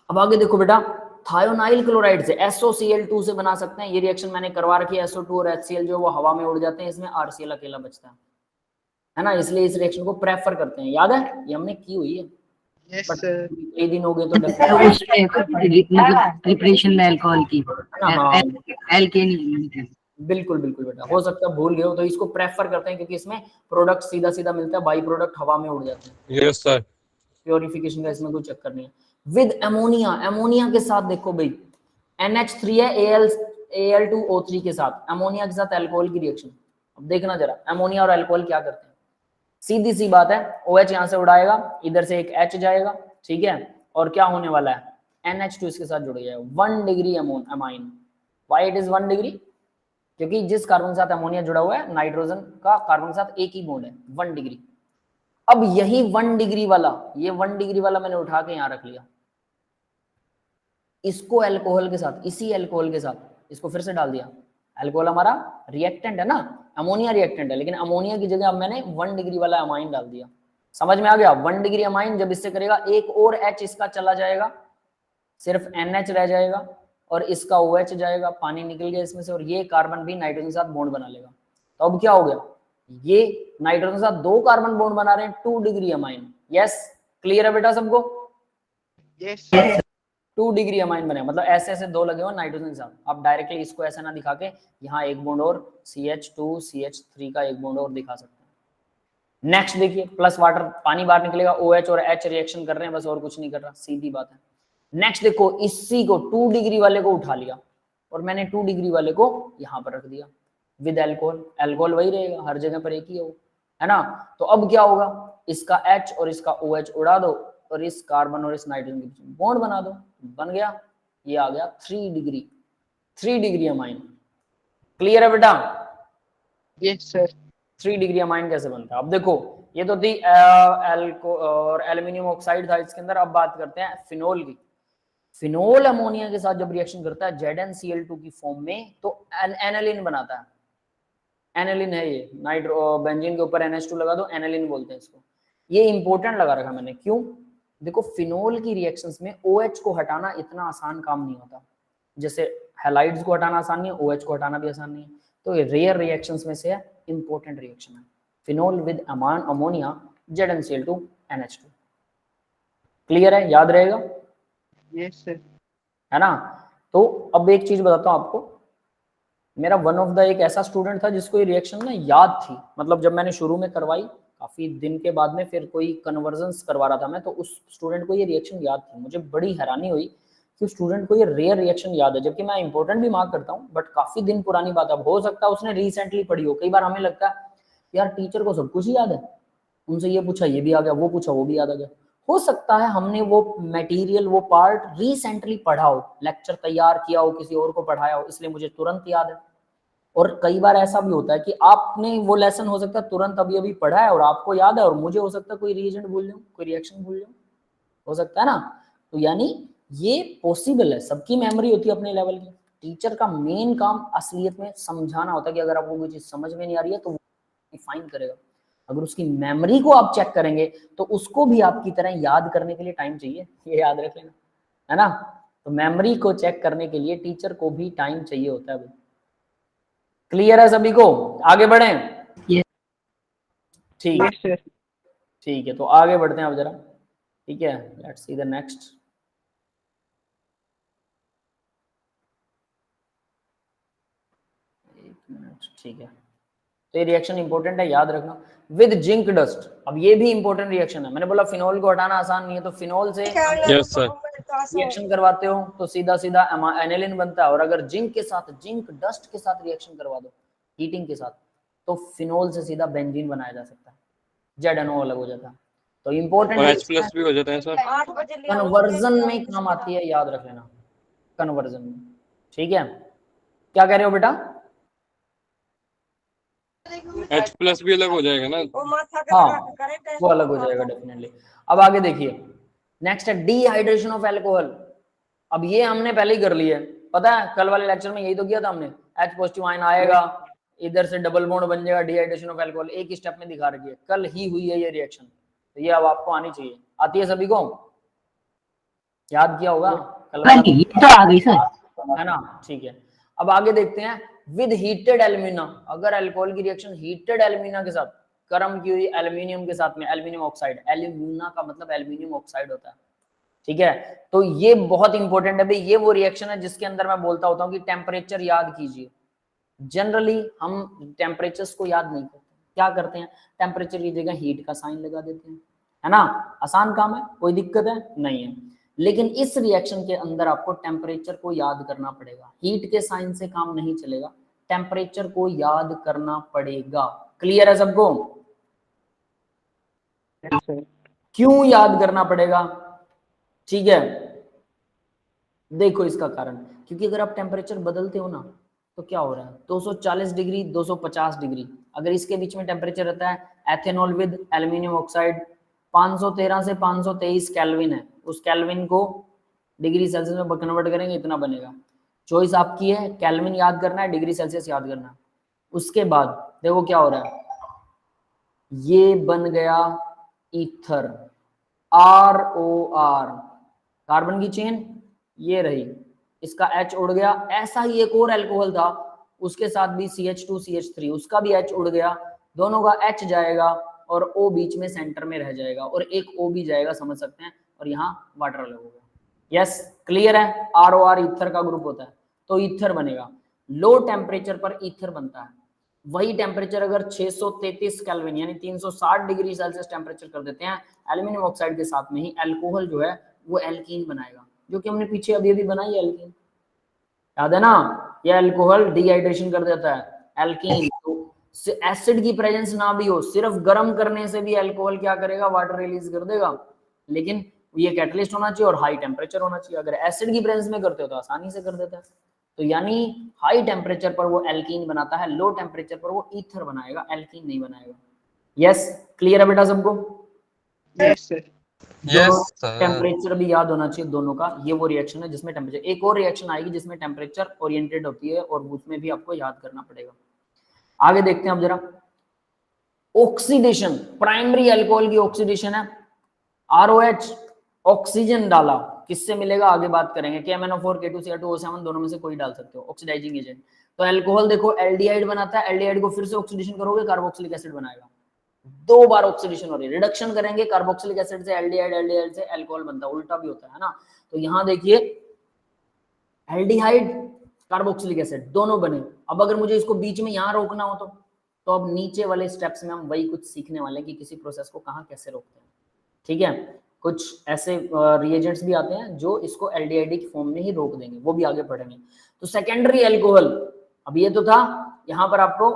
अब आगे देखो बेटा, थायोनाइल क्लोराइड से SOCl2 से बना सकते हैं। ये रिएक्शन मैंने करवा रखी है, SO2 और HCl जो वो हवा में उड़ जाते हैं, इसमें RCl अकेला बचता है ना, इसलिए इस रिएक्शन को प्रेफर करते हैं। याद है, ये हमने की हुई है, यस बट सर। कई दिन हो गए तो तो उसमें मतलब प्रिपरेशन में अल्कोहल की हाँ। एल्केन नहीं। बिल्कुल बिल्कुल बेटा, हो सकता है भूल गए हो, तो इसको प्रेफर करते हैं क्योंकि इसमें प्रोडक्ट सीधा सीधा मिलता है, बाई प्रोडक्ट हवा में उड़ जाते हैं। Yes sir. प्योरिफिकेशन का इसमें कोई चक्कर नहीं है। विद अमोनिया, अमोनिया के साथ देखो भाई NH3 है Al2O3 के साथ, अमोनिया के साथ अल्कोहल की रिएक्शन। अब देखना जरा अमोनिया और अल्कोहल क्या करते हैं। सीधी सी बात है, OH यहां से उड़ाएगा, इधर से एक H जाएगा, ठीक है, और क्या होने वाला है, NH2 इसके साथ जुड़ जाएगा, 1 degree amine. Why it is 1 degree? क्योंकि जिस कार्बन के साथ अमोनिया जुड़ा हुआ है, नाइट्रोजन का कार्बन के साथ एक ही बॉन्ड है, 1 डिग्री। अब यही 1 डिग्री वाला, ये 1 डिग्री वाला मैंने उठा के यहां रख लिया, इसको अल्कोहल के साथ, इसी अल्कोहल के साथ इसको फिर से डाल दिया। अल्कोहल हमारा रिएक्टेंट है ना, अमोनिया रिएक्टेंट है, लेकिन अमोनिया की जगह अब मैंने 1 डिग्री वाला अमाइन डाल दिया। समझ में आ गया? 1 डिग्री अमाइन जब इससे करेगा, एक और H इसका चला जाएगा, सिर्फ NH रह जाएगा और इसका OH जाएगा, पानी निकल गया इसमें से, और ये कार्बन भी नाइट्रोजन के साथ बॉन्ड बना लेगा। तो अब क्या हो गया, ये नाइट्रोजन के साथ 2 कार्बन बॉन्ड बना रहे हैं, 2 डिग्री अमाइन। यस, क्लियर है बेटा सबको? यस 2 डिग्री अमाइन बने, मतलब ऐसे ऐसे 2 लगे हो नाइट्रोजन के साथ। आप डायरेक्टली इसको ऐसा ना दिखा के यहाँ एक बॉन्ड और CH2 CH3 का एक बॉन्ड और दिखा सकते हैं। नेक्स्ट देखिए, प्लस वाटर, पानी बाहर निकलेगा, OH और H रिएक्शन कर रहे हैं, बस और कुछ नहीं कर रहा, सीधी बात है। नेक्स्ट देखो, इसी को 2 डिग्री वाले को उठा लिया और मैंने 2 डिग्री वाले को यहां पर रख दिया विद अल्कोहल। अल्कोहल वही रहेगा, हर जगह पर एक ही है ना। तो अब क्या होगा, इसका H और इसका OH उड़ा दो और इस कार्बन और इस नाइट्रोजन के बीच बॉन्ड बना दो, बन गया, ये आ गया 3 डिग्री अमाइन। क्लियर है बेटा? Yes sir. 3 डिग्री अमाइन कैसे बनता है? अब देखो, ये तो थी और एल्यूमिनियम ऑक्साइड था इसके अंदर। अब बात करते हैं फिनोल की। फिनोल अमोनिया के साथ जब रिएक्शन करता है ZnCl2 की फॉर्म में, तो एनालिन बनाता है। एनालिन है ये, नाइट्रो बेंजीन के ऊपर NH2 लगा दो, एनालिन बोलते हैं इसको। ये इंपॉर्टेंट लगा रखा मैंने, क्यों? देखो, फिनोल की रिएक्शंस में OH को हटाना इतना आसान काम नहीं होता, जैसे हैलाइड्स को हटाना आसान नहीं है, OH को हटाना भी आसान नहीं है। तो ये रेयर रिएक्शंस में से है, इंपॉर्टेंट रिएक्शन है phenol with ammonia ZnCl2 NH2। Clear है? याद रहेगा? Yes sir. है ना। तो अब एक चीज बताता हूं आपको, मेरा वन ऑफ द एक ऐसा स्टूडेंट था जिसको ये रिएक्शन ना याद थी, मतलब जब मैंने शुरू में करवाई काफी दिन के बाद में, फिर कोई कन्वर्जन्स करवा रहा था मैं, तो उस स्टूडेंट को ये रिएक्शन याद थी। मुझे बड़ी हैरानी हुई कि उस स्टूडेंट को ये रेयर रिएक्शन याद है, जबकि मैं इंपॉर्टेंट भी मार्क करता हूँ, बट काफी दिन पुरानी बात। अब हो सकता है उसने रिसेंटली पढ़ी हो। कई बार हमें लगता है यार टीचर को सब कुछ याद है, उनसे ये पूछा ये भी आ गया, वो पूछा वो भी याद आ गया। हो सकता है हमने वो मटेरियल, वो पार्ट रिसेंटली पढ़ा हो, लेक्चर तैयार किया हो, किसी और को पढ़ाया हो, इसलिए मुझे तुरंत याद है। और कई बार ऐसा भी होता है कि आपने वो लेसन हो सकता है तुरंत अभी अभी पढ़ा है और आपको याद है, और मुझे हो सकता है कोई रिएजेंट भूल जाऊं, कोई रिएक्शन भूल जाऊं, हो सकता है ना। तो यानी ये पॉसिबल है, सबकी मेमोरी होती है अपने लेवल की। टीचर का मेन काम असलियत में समझाना होता है कि अगर आपको कोई चीज समझ में नहीं आ रही है तो वो डिफाइन करेगा। अगर उसकी मेमोरी को आप चेक करेंगे तो उसको भी आपकी तरह याद करने के लिए टाइम चाहिए, ये याद रख लेना, है ना। तो मेमोरी को चेक करने के लिए टीचर को भी टाइम चाहिए होता है भाई। क्लियर है सभी को? आगे बढ़े? ठीक है, यस सर। ठीक है, तो आगे बढ़ते हैं अब जरा। ठीक है, लेट्स सी द नेक्स्ट। एक मिनट, ठीक है। तो ये रिएक्शन इंपॉर्टेंट है, याद रखना। विद जिंक डस्ट, अब ये भी इंपॉर्टेंट रिएक्शन है। मैंने बोला फिनोल को हटाना आसान नहीं है, तो फिनोल से यस सर। रिएक्शन करवाते हो तो सीधा सीधा एनिलिन बनता है, और अगर जिंक के साथ, जिंक डस्ट के साथ रिएक्शन करवा दो हीटिंग के साथ, तो फिनोल से सीधा बेंजीन बनाया जा सकता है, ZNO अलग हो जाता है। तो इंपॉर्टेंट H+ भी हो जाता है सर। कन्वर्जन में काम आती है, याद रख लेना, कन्वर्जन में। ठीक है, क्या कह रहे हो बेटा? H+ भी अलग हो जाएगा ना? हाँ, वो अलग हो जाएगा डेफिनेटली। अब आगे देखिए, नेक्स्ट है डिहाइड्रेशन ऑफ अल्कोहल। अब ये हमने पहले ही कर लिया है, पता है, कल वाले लेक्चर में यही तो किया था हमने। H+ आयन आएगा, इधर से डबल बॉन्ड बन जाएगा, डिहाइड्रेशन ऑफ अल्कोहल एक ही स्टेप में दिखा रखी है, कल ही हुई है ये रिएक्शन। तो ये अब आपको आनी चाहिए। आती है सभी को? याद किया होगा? 20 ये तो आ गई सर। है ना, ठीक है। अब आगे देखते हैं विद हीटेड एल्यूमिना, अगर अल्कोहल की रिएक्शन हीटेड एल्यूमिना के साथ, गर्म की हुई एल्यूमिनियम के साथ में, एल्यूमिनियम ऑक्साइड, एल्यूमिना का मतलब एल्यूमिनियम ऑक्साइड होता है, ठीक है। तो ये बहुत इंपॉर्टेंट है भाई, ये वो रिएक्शन है जिसके अंदर मैं बोलता होता हूँ कि टेम्परेचर याद कीजिए। जनरली हम टेम्परेचर्स को याद नहीं करते, क्या करते हैं, टेम्परेचर की जगह हीट का साइन लगा देते हैं, है ना, आसान काम है, कोई दिक्कत है नहीं है। लेकिन इस रिएक्शन के अंदर आपको टेम्परेचर को याद करना पड़ेगा, हीट के साइन से काम नहीं चलेगा, टेम्परेचर को याद करना पड़ेगा। क्लियर है सबको? क्यों याद करना पड़ेगा? ठीक है, देखो इसका कारण, क्योंकि अगर आप टेम्परेचर बदलते हो ना तो क्या हो रहा है, 240 डिग्री 250 डिग्री, अगर इसके बीच में टेम्परेचर रहता है, एथेनॉल विद एल्यूमिनियम ऑक्साइड 513 से 523 केल्विन है, उस केल्विन को डिग्री सेल्सियस में कन्वर्ट करेंगे, इतना बनेगा। चॉइस आपकी है, केल्विन याद करना है, डिग्री सेल्सियस याद करना है। उसके बाद देखो क्या हो रहा है, ये बन गया ईथर, ROR, कार्बन की चेन ये रही, इसका H उड़ गया। ऐसा ही एक और अल्कोहल था, उसके साथ भी CH2 CH3, उसका भी H उड़ गया, दोनों का H जाएगा और O बीच में सेंटर में रह जाएगा, और एक O भी जाएगा, समझ सकते हैं, और यहाँ वाटर अलग होगा। यस, क्लियर है? ROR ईथर का ग्रुप होता है, तो ईथर बनेगा। लो टेम्परेचर पर ईथर बनता है, वही टेम्परेचर अगर 633 केल्विन यानी 360 डिग्री सेल्सियस टेम्परेचर कर देते हैं एल्यूमिनियम ऑक्साइड के साथ में ही, अल्कोहल जो है वो एल्कीन बनाएगा, जो कि हमने पीछे अभी अभी बनाई है एल्कीन, याद है ना, ये अल्कोहल डिहाइड्रेशन कर देता है एल्कीन। तो एसिड की प्रेजेंस ना भी हो, सिर्फ गर्म करने से भी अल्कोहल क्या करेगा, वाटर रिलीज कर देगा, लेकिन ये कैटलिस्ट होना चाहिए और हाई टेम्परेचर होना चाहिए। अगर एसिड की प्रेजेंस में करते हो तो आसानी से कर देता है। तो यानी हाई टेम्परेचर पर वो एल्कीन बनाता है, लो टेम्परेचर पर वो ईथर बनाएगा, एल्कीन नहीं बनाएगा। यस, क्लियर है बेटा सबको? Yes sir. टेम्परेचर भी याद होना चाहिए दोनों का, ये वो रिएक्शन है जिसमें टेम्परेचर, एक और रिएक्शन आएगी जिसमें टेम्परेचर ओरिएंटेड होती है और उसमें भी आपको याद करना पड़ेगा। आगे देखते हैं अब जरा, ऑक्सीडेशन, प्राइमरी अल्कोहल की ऑक्सीडेशन है, ROH ऑक्सीजन डाला, किससे मिलेगा आगे बात करेंगे, KMnO4 K2Cr2O7 दोनों में से कोई डाल सकते हो, ऑक्सीडाइजिंग एजेंट। तो अल्कोहल देखो एल्डिहाइड बनाता है, एल्डिहाइड को फिर से ऑक्सीडेशन करोगे कार्बोक्सिलिक एसिड बनाएगा, 2 बार ऑक्सीडेशन हो रही है, रिडक्शन करेंगे कार्बोक्सिलिक एसिड से एल्डिहाइड, एल्डिहाइड से अल्कोहल बनता है, उल्टा भी होता है ना। तो यहाँ देखिए एल्डिहाइड कार्बोक्सिलिक एसिड दोनों बने। अब अगर मुझे इसको बीच में यहाँ रोकना हो तो अब नीचे वाले स्टेप्स में हम वही कुछ सीखने वाले हैं कि किसी प्रोसेस को कहाँ कैसे रोकते हैं, ठीक है। कुछ ऐसे रिएजेंट्स भी आते हैं जो इसको एल्डिहाइड की फॉर्म में ही रोक देंगे, वो भी आगे पढ़ेंगे। तो सेकेंडरी अल्कोहल, अब ये तो था यहाँ पर आपको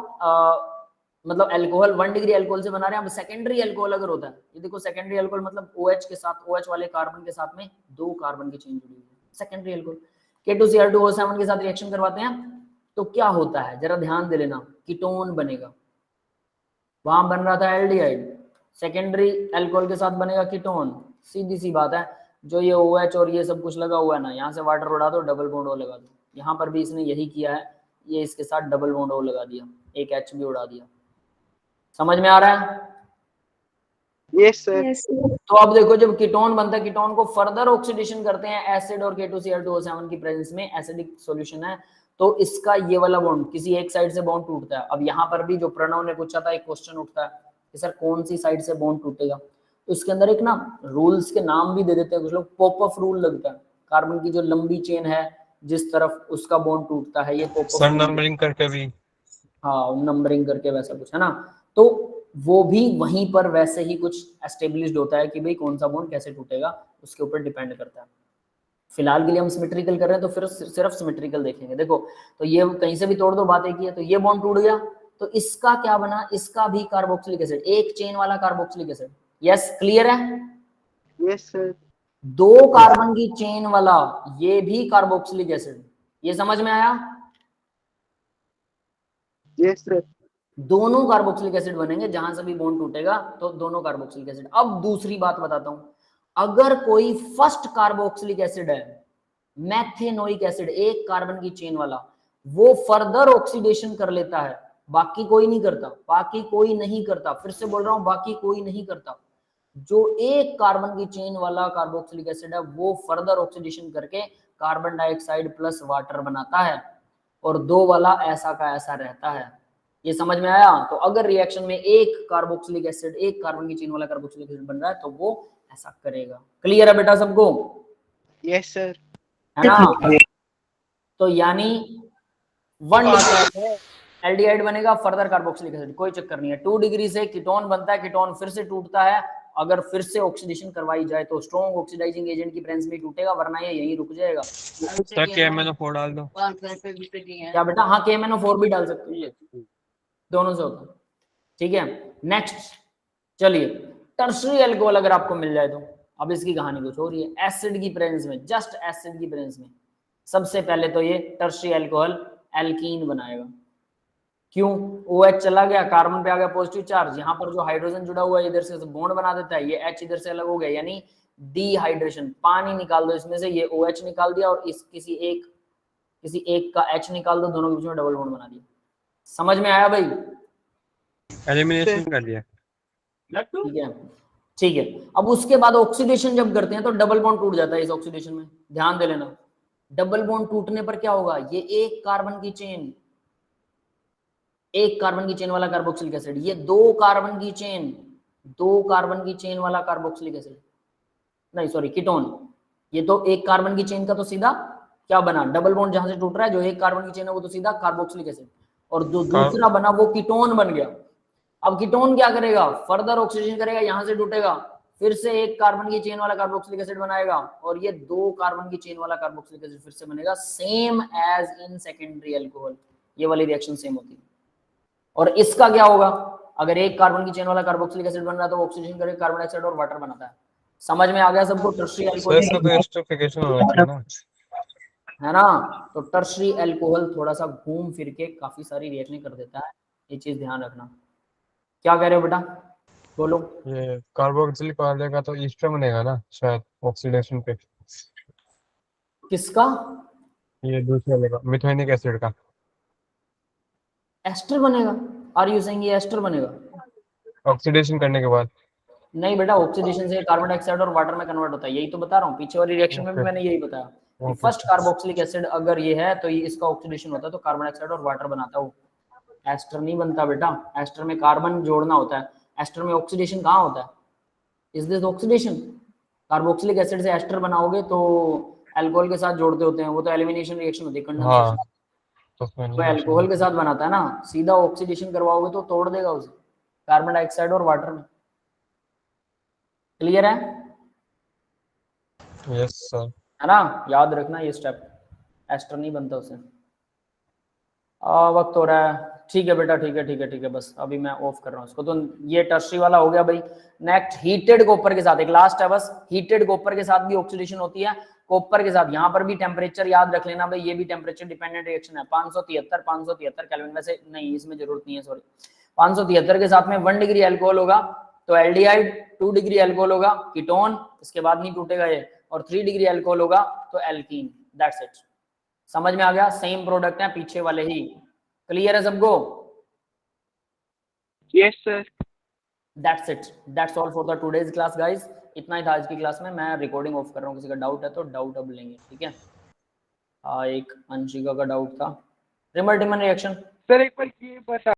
मतलब अल्कोहल 1 डिग्री अल्कोहल से बना रहे हैं। अब सेकेंडरी अल्कोहल अगर होता है, ये देखो सेकेंडरी अल्कोहल मतलब OH के साथ, OH वाले कार्बन के साथ में 2 कार्बन की चेन जुड़ी हुई है, सेकेंडरी अल्कोहल। K2Cr2O7 के साथ रिएक्शन करवाते हैं तो क्या होता है, जरा ध्यान दे लेना, कीटोन बनेगा, वहां बन रहा था एल्डिहाइड, सेकेंडरी अल्कोहल के साथ बनेगा कीटोन, सीधी सी बात है। जो ये OH और ये सब कुछ लगा हुआ है ना, यहाँ से वाटर उड़ा दो, डबल बॉन्ड O लगा दो, यहाँ पर भी इसने यही किया है, ये इसके साथ डबल बॉन्ड O लगा दिया, एक H भी उड़ा दिया। समझ में आ रहा है? Yes sir. Yes, तो अब देखो जब कीटोन बनता है, कीटोन को फर्दर ऑक्सीडेशन करते हैं एसिड और K2Cr2O7 की प्रेजेंस में, एसिडिक सॉल्यूशन है, तो इसका ये वाला बॉन्ड किसी एक साइड से बॉन्ड टूटता है। अब यहाँ पर भी जो प्रणव ने पूछा था एक क्वेश्चन उठता है कि सर कौन सी साइड से बॉन्ड टूटेगा, तो इसके अंदर एक ना रूल्स के नाम भी दे देते हैं कुछ लोग, पॉप-अप रूल लगता है, कार्बन की जो लंबी चेन है जिस तरफ उसका बॉन्ड टूटता है, ये पॉप-अप नंबरिंग करके भी, हाँ नंबरिंग करके वैसा कुछ है ना, तो वो भी वहीं पर वैसे ही कुछ एस्टेब्लिश्ड होता है कि भाई कौन सा बॉन्ड कैसे टूटेगा, उसके ऊपर डिपेंड करता है। फिलहाल के लिए हम सिमेट्रिकल कर रहे हैं तो फिर सिर्फ सिमेट्रिकल देखेंगे। देखो तो ये कहीं से भी तोड़ दो, बात एक ही है। तो ये बॉन्ड टूट गया तो इसका क्या बना, इसका भी कार्बोक्सिलिक एसिड, एक चेन वाला कार्बोक्सिलिक एसिड। यस, क्लियर है? Yes sir. 2 कार्बन की चेन वाला ये भी कार्बोक्सिलिक एसिड, ये समझ में आया? Yes sir. दोनों कार्बोक्सिलिक एसिड बनेंगे, जहां से भी बॉन्ड टूटेगा तो दोनों कार्बोक्सिलिक एसिड। अब दूसरी बात बताता हूं, अगर कोई फर्स्ट कार्बोक्सिलिक एसिड है, मेथेनोइक एसिड, एक कार्बन की चेन वाला, वो फर्दर ऑक्सीडेशन कर लेता है, बाकी कोई नहीं करता, बाकी कोई नहीं करता, फिर से बोल रहा हूं बाकी कोई नहीं करता। जो एक कार्बन की चेन वाला कार्बोक्सिलिक एसिड है वो फर्दर ऑक्सीडेशन करके कार्बन डाइऑक्साइड प्लस वाटर बनाता है, और दो वाला ऐसा का ऐसा रहता है। ये समझ में आया? तो अगर रिएक्शन में एक कार्बोक्सिलिक एसिड, एक कार्बन की चेन वाला कार्बोक्सिलिक एसिड बन रहा है तो वो ऐसा करेगा। क्लियर है बेटा सबको? Yes sir. है ना? तो यानी 1 डिग्री से एल्डिहाइड बनेगा, फर्दर कार्बोक्सिलिक एसिड, कोई चक्कर नहीं है। 2 डिग्री से कीटोन बनता है, कीटोन फिर से टूटता है, अगर फिर से ऑक्सीडेशन करवाई जाए तो स्ट्रॉन्ग ऑक्सीडाइजिंग एजेंट की प्रेजेंस में टूटेगा, वरना ये यहीं रुक जाएगा। सर KMnO4 डाल दो। क्या बेटा? हाँ, KMnO4 भी डाल सकते हो, दोनों से होता है। ठीक है, नेक्स्ट चलिए, टर्शरी अल्कोहल अगर आपको मिल जाए तो अब इसकी कहानी कुछ हो रही है। एसिड की प्रेजेंस में, जस्ट एसिड की प्रेजेंस में सबसे पहले तो ये टर्शरी अल्कोहल एल्कीन बनाएगा। क्यों? OH चला गया, कार्बन पे आ गया पॉजिटिव चार्ज, यहाँ पर जो हाइड्रोजन जुड़ा हुआ है इधर से बॉन्ड बना देता है, ये H इधर से अलग हो गया, यानी डिहाइड्रेशन। पानी निकाल दो इसमें से, ये OH निकाल दिया और इस किसी एक का H निकाल दो, दोनों के बीच में डबल बॉन्ड बना दिया। समझ में आया भाई? एलिमिनेशन कर दिया। ठीक है, ठीक है। अब उसके बाद ऑक्सीडेशन जब करते हैं तो डबल बॉन्ड टूट जाता है। इस ऑक्सीडेशन में ध्यान दे लेना, डबल बॉन्ड टूटने पर क्या होगा, ये एक कार्बन की चेन वाला कार्बोक्सिलिक एसिड, ये दो कार्बन की चेन वाला कार्बोक्सिलिक एसिड, नहीं सॉरी कीटोन, ये तो एक कार्बन की चेन का तो सीधा क्या बना, डबल बॉन्ड जहां से टूट रहा है, जो एक कार्बन की चेन है वो तो सीधा कार्बोक्सिलिक एसिड, और जो दूसरा बना वो कीटोन बन गया। अब कीटोन क्या करेगा, फर्दर ऑक्सीडेशन करेगा, यहां से टूटेगा, फिर से एक कार्बन की चेन वाला कार्बोक्सिलिक एसिड बनाएगा, और ये दो कार्बन की चेन वाला कार्बोक्सिलिक एसिड फिर से बनेगा, same as in secondary alcohol. ये वाली रिएक्शन सेम होती है। और इसका क्या होगा, अगर एक कार्बन की चेन वाला कार्बोक्सिलिक एसिड बन रहा है तो ऑक्सीडेशन करके कार्बन डाइऑक्साइड और वाटर बनाता है। समझ में आ गया सबको? टर्शरी अल्कोहल तो एस्टरिफिकेशन होना चाहिए ना, है ना? तो टर्शरी अल्कोहल थोड़ा सा घूम फिर के काफी सारी रिएक्शन कर देता है, ये चीज ध्यान रखना। क्या कह रहे हो बेटा, बोलो। ये कार्बोक्सिलिक वाले का तो ईस्टर बनेगा ना शायद ऑक्सीडेशन पे। किसका? ये दूसरे वाले का, मिथाइनिक एसिड का। एस्टर बनेगा? आर यू सेइंग ये एस्टर बनेगा? ऑक्सीडेशन करने के बाद। नहीं बेटा, ऑक्सीडेशन से कार्बन डाइऑक्साइड और वाटर में कन्वर्ट होता है, यही तो बता रहा हूँ। पीछे वाली रिएक्शन में भी मैंने यही बताया। फर्स्ट कार्बोक्सिलिक एसिड अगर ये है तो ये इसका ऑक्सीडेशन होता है तो कार्बन डाइऑक्साइड और वाटर बनाता है, वो एस्टर नहीं बनता बेटा। एस्टर में कार्बन जोड़ना होता है, एस्टर में ऑक्सीडेशन कहाँ होता है? Is this oxidation? Carboxylic acid से एस्टर बनाओगे तो अल्कोहल के साथ जोड़ते होते हैं, वो तो एलिमिनेशन रिएक्शन होती है, कंडेंसेशन। तो अल्कोहल के साथ बनाता है ना, सीधा ऑक्सीडेशन करवाओगे तो तोड़ देगा उसे कार्बन डाइऑक्साइड और वाटर में। क्लियर है? Yes sir. है ना? याद रखना ये स्टेप, एस्टर नहीं बनता उसे। वक्त हो रहा है, ठीक है बेटा, ठीक है, बस अभी मैं ऑफ कर रहा हूँ इसको। तो ये टर्शरी वाला हो गया भाई। नेक्स्ट हीटेड कॉपर के साथ, एक लास्ट है बस, हीटेड कॉपर के साथ भी ऑक्सीडेशन होती है। कॉपर के साथ यहाँ पर भी टेम्परेचर याद रख लेना भाई, ये भी टेम्परेचर डिपेंडेंट रिएक्शन है। 573 केल्विन, वैसे नहीं इसमें जरूरत नहीं है, सॉरी। 573 के साथ में 1 डिग्री अल्कोहल होगा तो एल्डिहाइड, 2 डिग्री अल्कोहल होगा कीटोन, इसके बाद नहीं टूटेगा ये, और 3 डिग्री अल्कोहल होगा तो एल्कीन। That's it. समझ में आ गया? सेम प्रोडक्ट है पीछे वाले ही। क्लियर है सबको? Yes sir. That's it, that's all for the today's class guys. इतना ही था आज की क्लास में। मैं रिकॉर्डिंग ऑफ कर रहा हूँ, किसी का डाउट है तो डाउट अब लेंगे, ठीक है? एक अंशिका का डाउट था, रिमल्टीमन रिएक्शन। सर एक बार ये बता